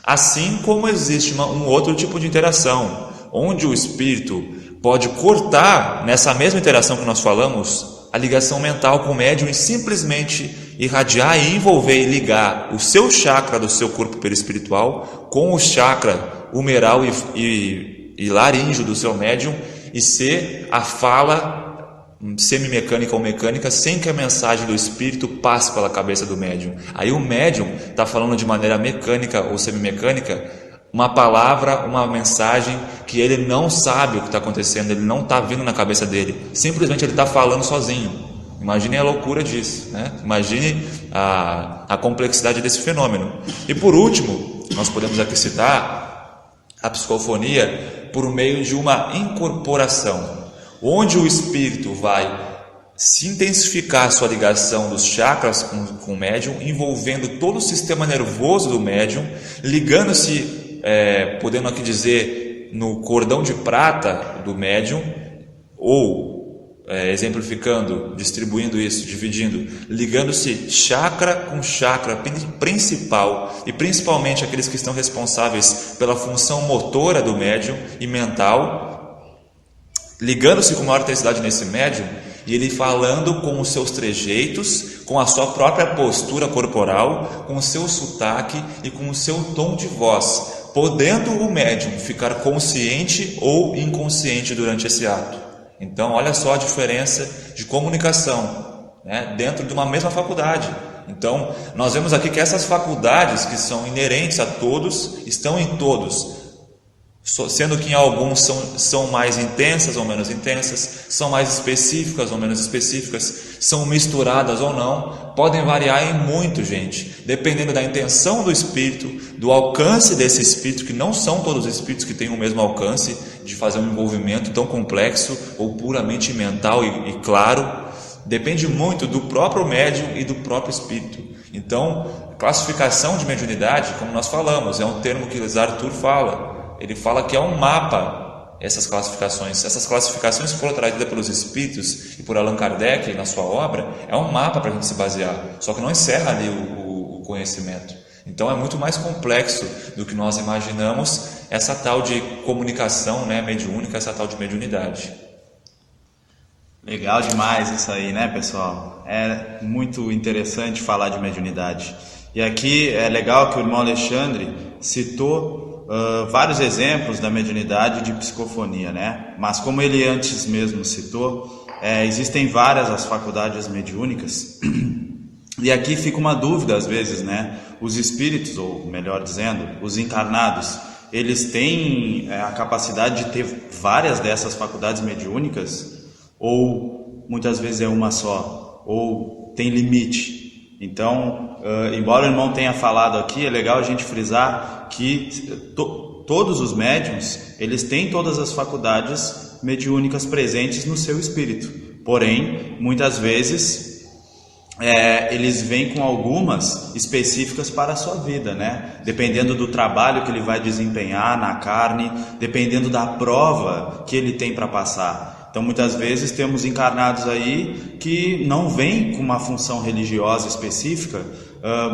Assim como existe um outro tipo de interação, onde o espírito pode cortar, nessa mesma interação que nós falamos, a ligação mental com o médium e simplesmente irradiar e envolver e ligar o seu chakra do seu corpo perispiritual com o chakra humeral e laríngeo do seu médium e ser a fala semimecânica ou mecânica sem que a mensagem do espírito passe pela cabeça do médium. Aí o médium está falando de maneira mecânica ou semimecânica uma palavra, uma mensagem que ele não sabe o que está acontecendo, ele não está vindo na cabeça dele, simplesmente ele está falando sozinho. Imagine a loucura disso, né? Imagine a complexidade desse fenômeno. E por último, nós podemos aqui citar a psicofonia por meio de uma incorporação, onde o espírito vai se intensificar a sua ligação dos chakras com o médium, envolvendo todo o sistema nervoso do médium, ligando-se, podendo aqui dizer, no cordão de prata do médium, ou exemplificando, distribuindo isso, dividindo, ligando-se chakra com chakra principal, e principalmente aqueles que estão responsáveis pela função motora do médium e mental, ligando-se com maior intensidade nesse médium, e ele falando com os seus trejeitos, com a sua própria postura corporal, com o seu sotaque e com o seu tom de voz, podendo o médium ficar consciente ou inconsciente durante esse ato. Então, olha só a diferença de comunicação, né, dentro de uma mesma faculdade. Então, nós vemos aqui que essas faculdades que são inerentes a todos, estão em todos, sendo que em alguns são mais intensas ou menos intensas, são mais específicas ou menos específicas, são misturadas ou não, podem variar em muito, gente, dependendo da intenção do espírito, do alcance desse espírito, que não são todos os espíritos que têm o mesmo alcance de fazer um envolvimento tão complexo ou puramente mental e claro, depende muito do próprio médium e do próprio espírito. Então, classificação de mediunidade, como nós falamos, é um termo que Arthur fala. Ele fala que é um mapa, essas classificações. Essas classificações que foram trazidas pelos espíritos e por Allan Kardec na sua obra, é um mapa para a gente se basear. Só que não encerra ali o conhecimento. Então é muito mais complexo do que nós imaginamos essa tal de comunicação, né, mediúnica, essa tal de mediunidade. Legal demais isso aí, né, pessoal? É muito interessante falar de mediunidade. E aqui é legal que o irmão Alexandre citou vários exemplos da mediunidade de psicofonia, né? Mas como ele antes mesmo citou, existem várias as faculdades mediúnicas. E aqui fica uma dúvida às vezes, né? Os espíritos, ou melhor dizendo, os encarnados, eles têm a capacidade de ter várias dessas faculdades mediúnicas? Ou muitas vezes é uma só? Ou tem limite? Então, embora o irmão tenha falado aqui, é legal a gente frisar que todos os médiuns, eles têm todas as faculdades mediúnicas presentes no seu espírito. Porém, muitas vezes, eles vêm com algumas específicas para a sua vida, né? Dependendo do trabalho que ele vai desempenhar na carne, dependendo da prova que ele tem para passar. Então, muitas vezes temos encarnados aí que não vêm com uma função religiosa específica,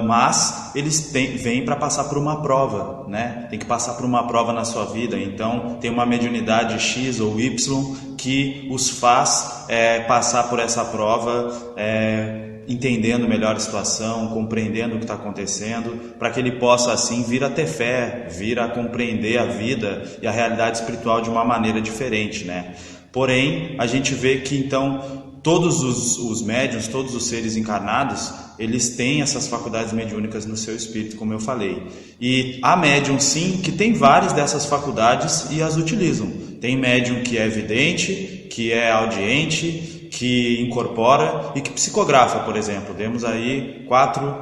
mas eles vêm para passar por uma prova, né? Tem que passar por uma prova na sua vida. Então, tem uma mediunidade X ou Y que os faz passar por essa prova, entendendo melhor a situação, compreendendo o que está acontecendo, para que ele possa assim vir a ter fé, vir a compreender a vida e a realidade espiritual de uma maneira diferente, né? Porém, a gente vê que então todos os médiuns, todos os seres encarnados, eles têm essas faculdades mediúnicas no seu espírito, como eu falei. E há médium sim que tem várias dessas faculdades e as utilizam. Tem médium que é vidente, que é audiente, que incorpora e que psicografa, por exemplo. Temos aí 4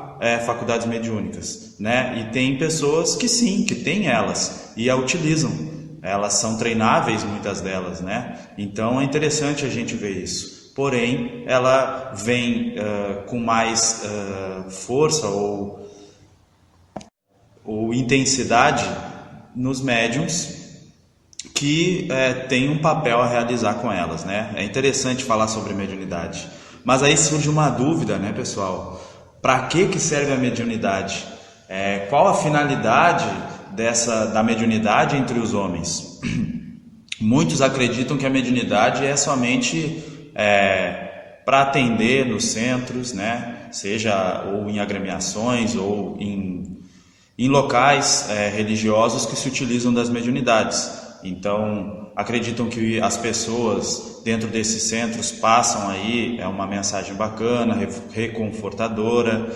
faculdades mediúnicas, né? E tem pessoas que sim, que têm elas e a utilizam. elas são treináveis, muitas delas, né? Então é interessante a gente ver isso. Porém, ela vem com mais força ou intensidade nos médiums que tem um papel a realizar com elas, né? É interessante falar sobre mediunidade. Mas aí surge uma dúvida, né, pessoal? Para que serve a mediunidade? Qual a finalidade da mediunidade entre os homens? Muitos acreditam que a mediunidade é somente para atender nos centros, né? Seja ou em agremiações ou em locais religiosos que se utilizam das mediunidades. Então, acreditam que as pessoas dentro desses centros passam aí uma mensagem bacana, reconfortadora,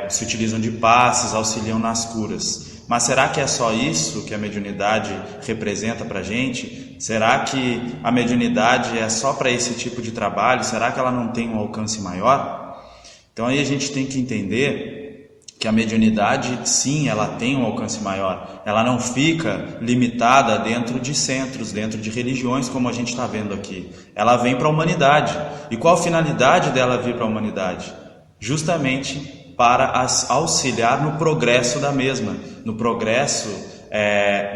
se utilizam de passes, auxiliam nas curas. Mas será que é só isso que a mediunidade representa para a gente? Será que a mediunidade é só para esse tipo de trabalho? Será que ela não tem um alcance maior? Então aí a gente tem que entender que a mediunidade, sim, ela tem um alcance maior. Ela não fica limitada dentro de centros, dentro de religiões, como a gente está vendo aqui. Ela vem para a humanidade. E qual a finalidade dela vir para a humanidade? Justamente para auxiliar no progresso da mesma, no progresso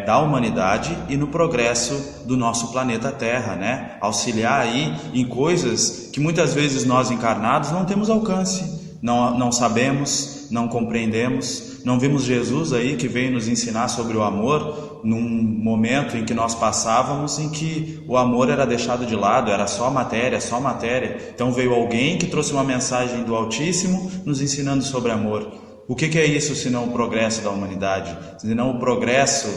da humanidade e no progresso do nosso planeta Terra, né? Auxiliar aí em coisas que muitas vezes nós encarnados não temos alcance. Não sabemos, não compreendemos, não vimos Jesus aí que veio nos ensinar sobre o amor num momento em que nós passávamos em que o amor era deixado de lado, era só matéria, só matéria. Então veio alguém que trouxe uma mensagem do Altíssimo nos ensinando sobre amor. O que é isso senão o progresso da humanidade, senão o progresso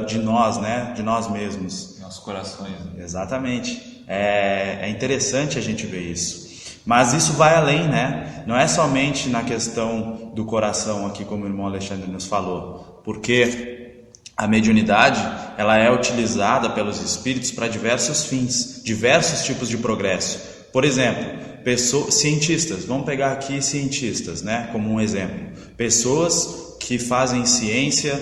de nós, né? De nós mesmos. Nossos corações. Né? Exatamente. É interessante a gente ver isso. Mas isso vai além, né? Não é somente na questão do coração aqui, como o irmão Alexandre nos falou, porque a mediunidade ela é utilizada pelos espíritos para diversos fins, diversos tipos de progresso. Por exemplo, cientistas, vamos pegar aqui cientistas, né? Como um exemplo. Pessoas que fazem ciência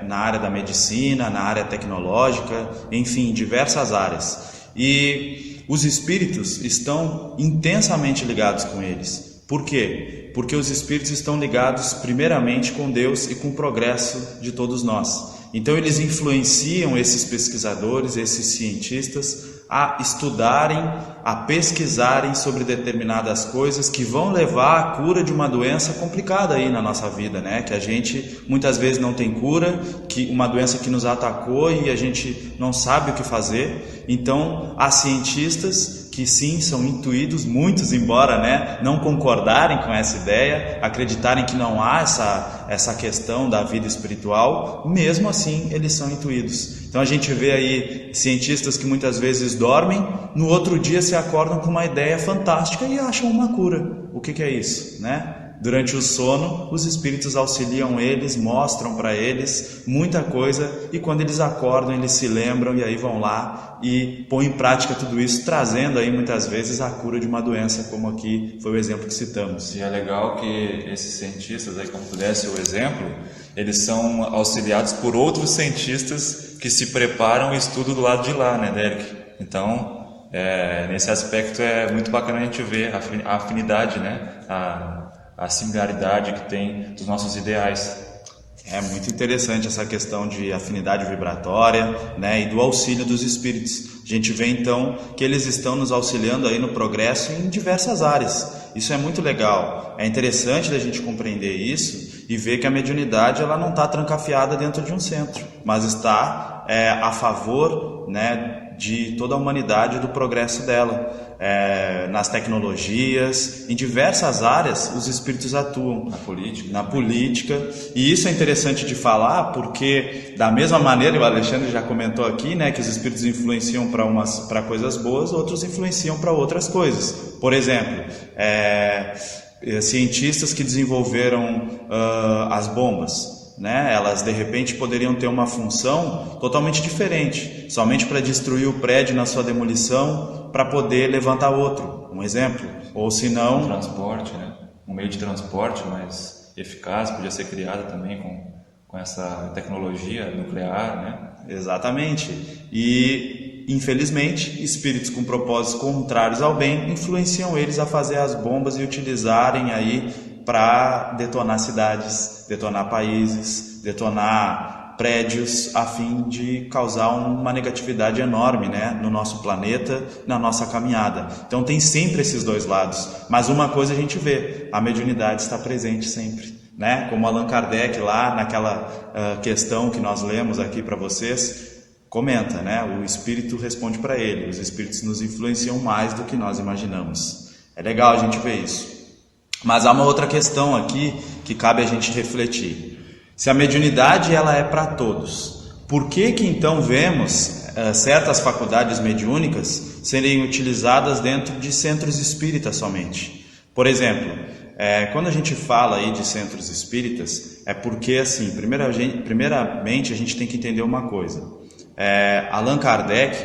na área da medicina, na área tecnológica, enfim, diversas áreas. E os espíritos estão intensamente ligados com eles. Por quê? Porque os espíritos estão ligados primeiramente com Deus e com o progresso de todos nós. Então eles influenciam esses pesquisadores, esses cientistas a estudarem, a pesquisarem sobre determinadas coisas que vão levar à cura de uma doença complicada aí na nossa vida, né? Que a gente muitas vezes não tem cura, que uma doença que nos atacou e a gente não sabe o que fazer. Então há cientistas que sim, são intuídos, muitos embora não concordarem com essa ideia, acreditarem que não há essa questão da vida espiritual, mesmo assim eles são intuídos. Então a gente vê aí cientistas que muitas vezes dormem, no outro dia se acordam com uma ideia fantástica e acham uma cura. O que é isso, né? Durante o sono, os espíritos auxiliam eles, mostram para eles muita coisa e quando eles acordam, eles se lembram e aí vão lá e põem em prática tudo isso, trazendo aí muitas vezes a cura de uma doença, como aqui foi o exemplo que citamos. E é legal que esses cientistas, aí, como tu desse o exemplo, eles são auxiliados por outros cientistas que se preparam e estudam do lado de lá, né, Derek? Então, nesse aspecto é muito bacana a gente ver a afinidade, né? A similaridade que tem dos nossos ideais. É muito interessante essa questão de afinidade vibratória, né, e do auxílio dos espíritos. A gente vê então que eles estão nos auxiliando aí no progresso em diversas áreas. Isso é muito legal. É interessante da gente compreender isso e ver que a mediunidade ela não está trancafiada dentro de um centro, mas está a favor, né, de toda a humanidade e do progresso dela. Nas tecnologias, em diversas áreas os espíritos atuam. Na política. E isso é interessante de falar porque, da mesma maneira, o Alexandre já comentou aqui, né, que os espíritos influenciam para coisas boas, outros influenciam para outras coisas. Por exemplo, cientistas que desenvolveram as bombas, né? Elas de repente poderiam ter uma função totalmente diferente, somente para destruir o prédio na sua demolição, para poder levantar outro, um exemplo. Ou se não, transporte, né? Um meio de transporte mais eficaz podia ser criado também com essa tecnologia nuclear, né? Exatamente. E, infelizmente, espíritos com propósitos contrários ao bem influenciam eles a fazer as bombas e utilizarem aí para detonar cidades, detonar países, detonar prédios, a fim de causar uma negatividade enorme, né, no nosso planeta, na nossa caminhada. Então tem sempre esses dois lados, mas uma coisa a gente vê, a mediunidade está presente sempre, né? Como Allan Kardec lá naquela questão que nós lemos aqui para vocês, comenta, né? O espírito responde para ele, os espíritos nos influenciam mais do que nós imaginamos. É legal a gente ver isso. Mas há uma outra questão aqui que cabe a gente refletir. Se a mediunidade ela é para todos, por que então vemos certas faculdades mediúnicas serem utilizadas dentro de centros espíritas somente? Por exemplo, quando a gente fala aí de centros espíritas, é porque assim, primeiramente a gente tem que entender uma coisa. Allan Kardec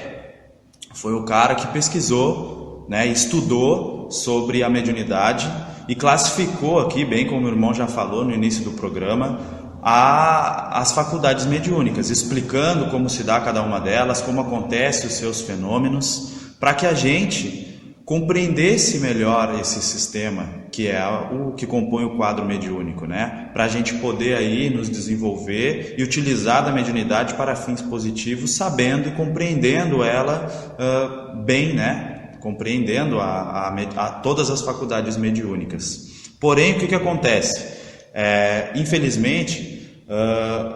foi o cara que pesquisou, né, estudou sobre a mediunidade e classificou aqui, bem como o irmão já falou no início do programa, as faculdades mediúnicas, explicando como se dá cada uma delas, como acontece os seus fenômenos, para que a gente compreendesse melhor esse sistema, que é o que compõe o quadro mediúnico, né? Para a gente poder aí nos desenvolver e utilizar da mediunidade para fins positivos, sabendo e compreendendo ela bem, né? Compreendendo a todas as faculdades mediúnicas. Porém, o que acontece?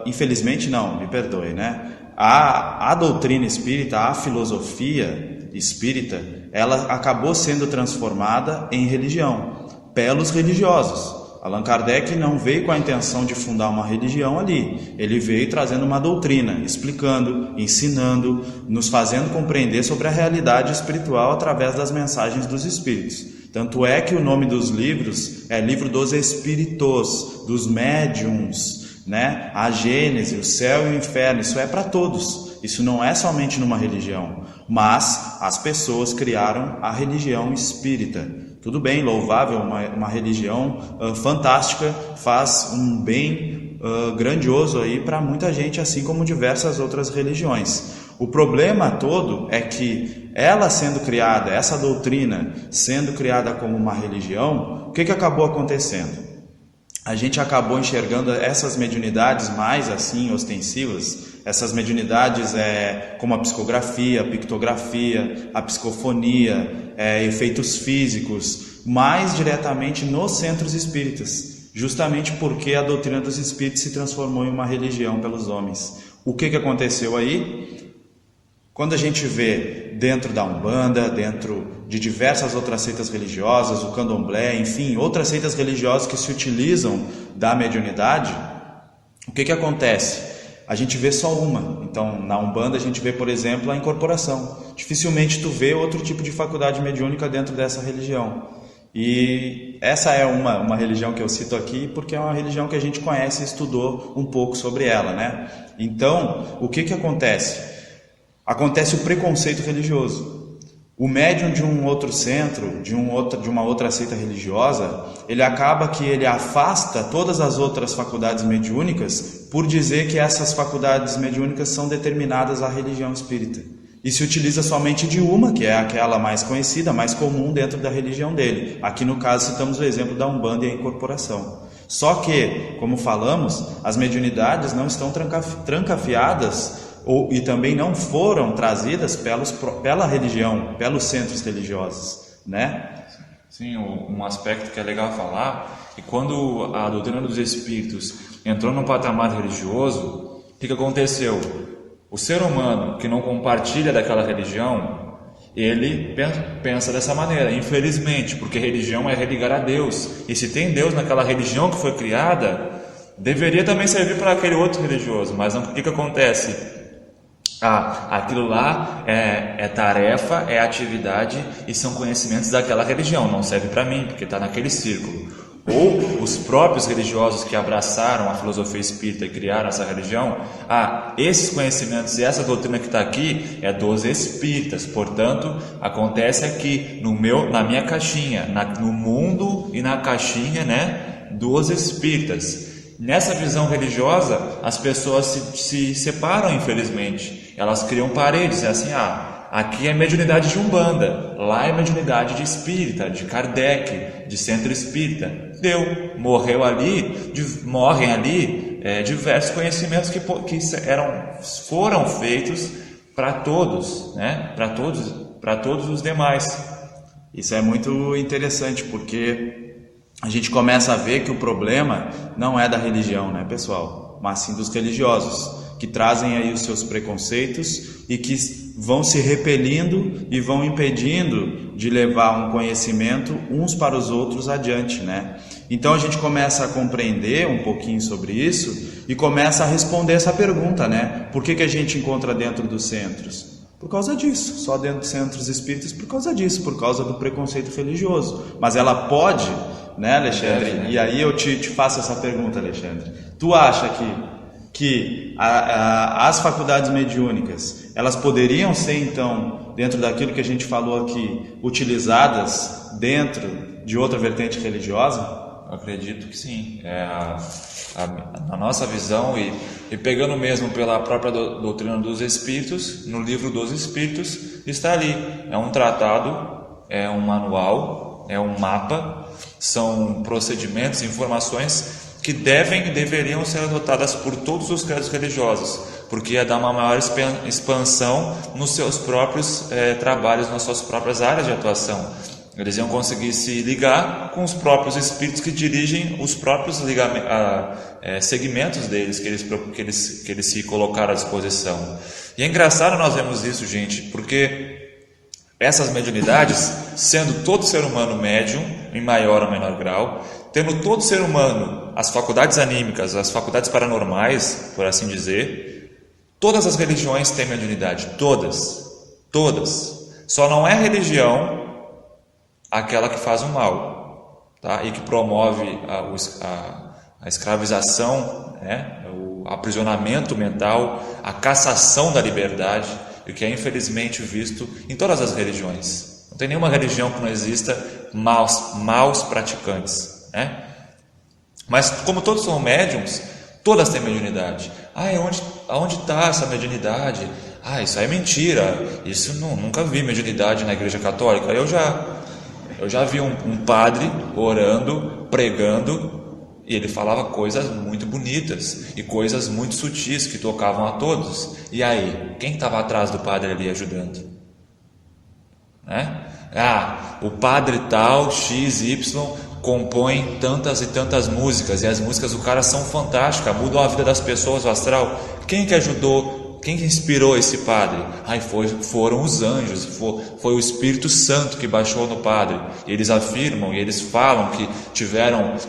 Infelizmente não, me perdoe, né? A doutrina espírita, a filosofia espírita, ela acabou sendo transformada em religião pelos religiosos. Allan Kardec não veio com a intenção de fundar uma religião ali, ele veio trazendo uma doutrina, explicando, ensinando, nos fazendo compreender sobre a realidade espiritual através das mensagens dos espíritos. Tanto é que o nome dos livros é Livro dos Espíritos, dos Médiuns, né? A Gênese, o céu e o inferno, isso é para todos, isso não é somente numa religião, mas as pessoas criaram a religião espírita. Tudo bem, louvável, uma religião fantástica, faz um bem grandioso aí para muita gente, assim como diversas outras religiões. O problema todo é que ela sendo criada, essa doutrina sendo criada como uma religião, o que acabou acontecendo? A gente acabou enxergando essas mediunidades mais assim ostensivas, essas mediunidades como a psicografia, a pictografia, a psicofonia, efeitos físicos, mais diretamente nos centros espíritas, justamente porque a doutrina dos espíritos se transformou em uma religião pelos homens. O que aconteceu aí? Quando a gente vê dentro da Umbanda, dentro de diversas outras seitas religiosas, o Candomblé, enfim, outras seitas religiosas que se utilizam da mediunidade, o que acontece? A gente vê só uma. Então, na Umbanda a gente vê, por exemplo, a incorporação. Dificilmente tu vê outro tipo de faculdade mediúnica dentro dessa religião. E essa é uma religião que eu cito aqui porque é uma religião que a gente conhece e estudou um pouco sobre ela, né? Então, o que acontece? Acontece o preconceito religioso. O médium de um outro centro, de uma outra seita religiosa, ele acaba que ele afasta todas as outras faculdades mediúnicas por dizer que essas faculdades mediúnicas são determinadas à religião espírita. E se utiliza somente de uma, que é aquela mais conhecida, mais comum dentro da religião dele. Aqui no caso citamos o exemplo da Umbanda e a incorporação. Só que, como falamos, as mediunidades não estão trancafiadas e também não foram trazidas pela religião, pelos centros religiosos, né? Sim, um aspecto que é legal falar é que quando a doutrina dos espíritos entrou no patamar religioso, o que aconteceu? O ser humano que não compartilha daquela religião, ele pensa dessa maneira, infelizmente, porque religião é religar a Deus, e se tem Deus naquela religião que foi criada, deveria também servir para aquele outro religioso, mas não, o que acontece? Aquilo lá é tarefa, é atividade e são conhecimentos daquela religião, não serve para mim, porque está naquele círculo. Ou os próprios religiosos que abraçaram a filosofia espírita e criaram essa religião, esses conhecimentos e essa doutrina que está aqui é dos espíritas, portanto, acontece aqui na minha caixinha, no mundo e na caixinha, né, dos espíritas. nessa visão religiosa, as pessoas se separam, infelizmente. Elas criam paredes, é assim, aqui é mediunidade de Umbanda, lá é mediunidade de espírita, de Kardec, de centro espírita. Morrem ali diversos conhecimentos que foram feitos para todos, né? Para todos os demais. Isso é muito interessante, porque a gente começa a ver que o problema não é da religião, né, pessoal? Mas sim dos religiosos, que trazem aí os seus preconceitos e que vão se repelindo e vão impedindo de levar um conhecimento uns para os outros adiante, né? Então a gente começa a compreender um pouquinho sobre isso e começa a responder essa pergunta, né? Por que a gente encontra dentro dos centros? Por causa disso, só dentro dos centros espíritas, por causa disso, por causa do preconceito religioso. Mas ela pode, né, Alexandre? E aí eu te faço essa pergunta, Alexandre. Tu acha que as faculdades mediúnicas, elas poderiam ser, então, dentro daquilo que a gente falou aqui, utilizadas dentro de outra vertente religiosa? Eu acredito que sim. Na nossa visão, e pegando mesmo pela própria doutrina dos Espíritos, no livro dos Espíritos, está ali. É um tratado, é um manual, é um mapa, são procedimentos, informações que deveriam ser adotadas por todos os credos religiosos, porque ia dar uma maior expansão nos seus próprios trabalhos, nas suas próprias áreas de atuação. Eles iam conseguir se ligar com os próprios espíritos que dirigem os próprios segmentos deles, que eles se colocaram à disposição. E é engraçado nós vemos isso, gente, porque essas mediunidades, sendo todo ser humano médium, em maior ou menor grau, tendo todo ser humano as faculdades anímicas, as faculdades paranormais, por assim dizer, todas as religiões têm mediunidade, todas. Só não é religião aquela que faz o mal, tá? E que promove a escravização, né? O aprisionamento mental, a cassação da liberdade, o que é infelizmente visto em todas as religiões. Não tem nenhuma religião que não exista maus praticantes, né? Mas como todos são médiums, todas têm mediunidade. Aonde está essa mediunidade? Isso aí é mentira. Isso nunca vi mediunidade na Igreja Católica. Eu já vi um padre orando, pregando, e ele falava coisas muito bonitas e coisas muito sutis que tocavam a todos. E aí, quem estava atrás do padre ali ajudando? Né? O padre tal, XY, compõe tantas e tantas músicas, e as músicas do cara são fantásticas, mudam a vida das pessoas, o astral. Quem que ajudou? Quem que inspirou esse padre? Foram os anjos, foi o Espírito Santo que baixou no padre. E eles afirmam, e eles falam que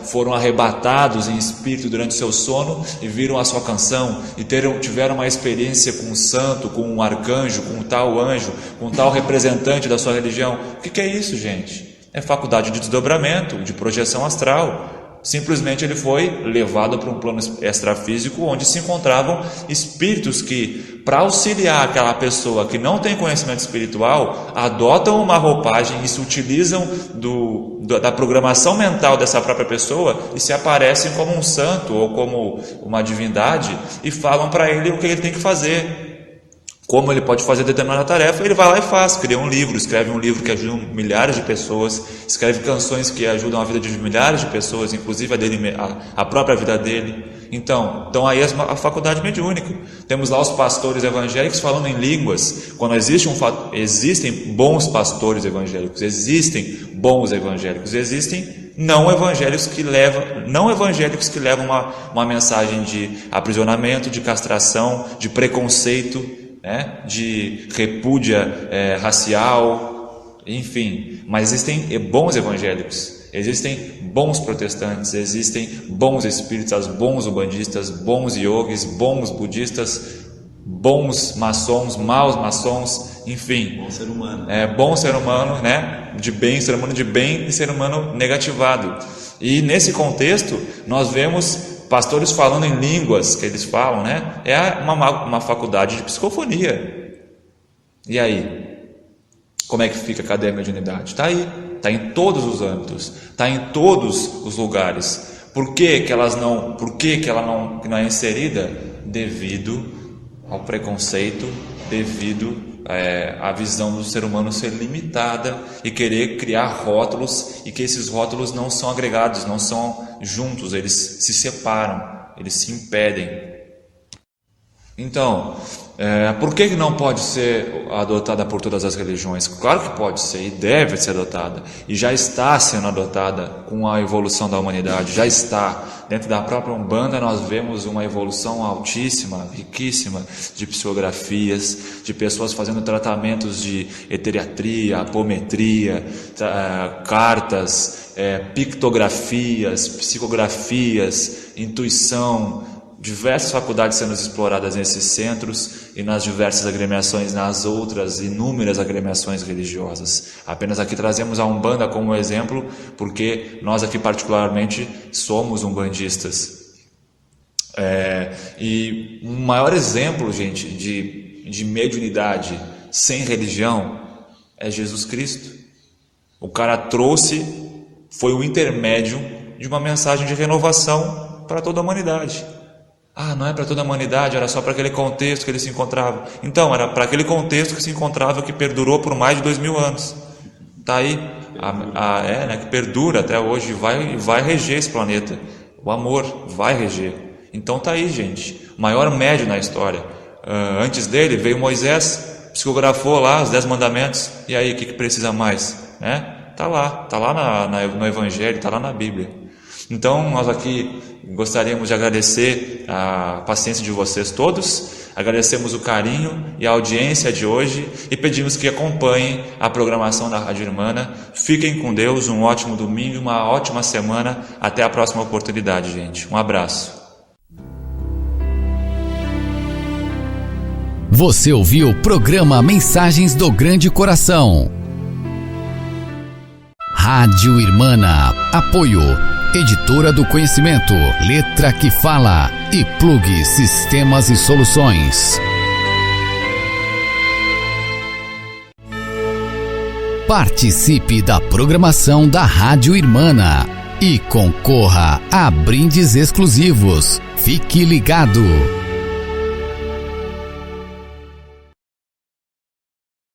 foram arrebatados em espírito durante o seu sono e viram a sua canção, e tiveram uma experiência com um santo, com um arcanjo, com um tal anjo, com um tal representante da sua religião. O que é isso, gente? É faculdade de desdobramento, de projeção astral. Simplesmente ele foi levado para um plano extrafísico onde se encontravam espíritos que, para auxiliar aquela pessoa que não tem conhecimento espiritual, adotam uma roupagem e se utilizam da programação mental dessa própria pessoa e se aparecem como um santo ou como uma divindade e falam para ele o que ele tem que fazer. Como ele pode fazer determinada tarefa, ele vai lá e faz, cria um livro, escreve um livro que ajuda milhares de pessoas, escreve canções que ajudam a vida de milhares de pessoas, inclusive a própria vida dele. Então aí a faculdade mediúnica. Temos lá os pastores evangélicos falando em línguas. Quando existem bons pastores evangélicos, existem bons evangélicos, existem não evangélicos que levam uma mensagem de aprisionamento, de castração, de preconceito, de repúdia racial, enfim. Mas existem bons evangélicos, existem bons protestantes, existem bons espíritas, bons umbandistas, bons yogis, bons budistas, bons maçons, maus maçons, enfim. Bom ser humano. Bom ser humano, né? De bem, ser humano de bem e ser humano negativado. E nesse contexto nós vemos pastores falando em línguas, que eles falam, né? É uma faculdade de psicofonia. E aí? Como é que fica? Cadê a mediunidade? Está aí, está em todos os âmbitos, está em todos os lugares. Por que ela não é inserida? Devido ao preconceito, devido à visão do ser humano ser limitada e querer criar rótulos, e que esses rótulos não são agregados, não são juntos, eles se separam, eles se impedem. Então, por que não pode ser adotada por todas as religiões? Claro que pode ser e deve ser adotada, e já está sendo adotada com a evolução da humanidade, já está. Dentro da própria Umbanda nós vemos uma evolução altíssima, riquíssima, de psicografias, de pessoas fazendo tratamentos de eteriatria, apometria, cartas, pictografias, psicografias, intuição, diversas faculdades sendo exploradas nesses centros e nas diversas agremiações, nas outras inúmeras agremiações religiosas. Apenas aqui trazemos a Umbanda como exemplo, porque nós aqui particularmente somos umbandistas. E um maior exemplo, gente, de mediunidade sem religião é Jesus Cristo. O cara foi o intermédio de uma mensagem de renovação para toda a humanidade. Não é para toda a humanidade, era só para aquele contexto que ele se encontrava. Então, era para aquele contexto que se encontrava, que perdurou por mais de 2000 anos. Está aí, que perdura até hoje, vai reger esse planeta. O amor vai reger. Então está aí, gente, o maior médium na história. Antes dele veio Moisés, psicografou lá os 10 mandamentos. E aí, o que precisa mais? Está lá no Evangelho, está lá na Bíblia. Então, nós aqui gostaríamos de agradecer a paciência de vocês todos, agradecemos o carinho e a audiência de hoje e pedimos que acompanhem a programação da Rádio Irmana. Fiquem com Deus, um ótimo domingo, uma ótima semana. Até a próxima oportunidade, gente. Um abraço. Você ouviu o programa Mensagens do Grande Coração. Rádio Irmana. Apoio Editora do Conhecimento, Letra que Fala e Plug Sistemas e Soluções. Participe da programação da Rádio Irmana e concorra a brindes exclusivos. Fique ligado!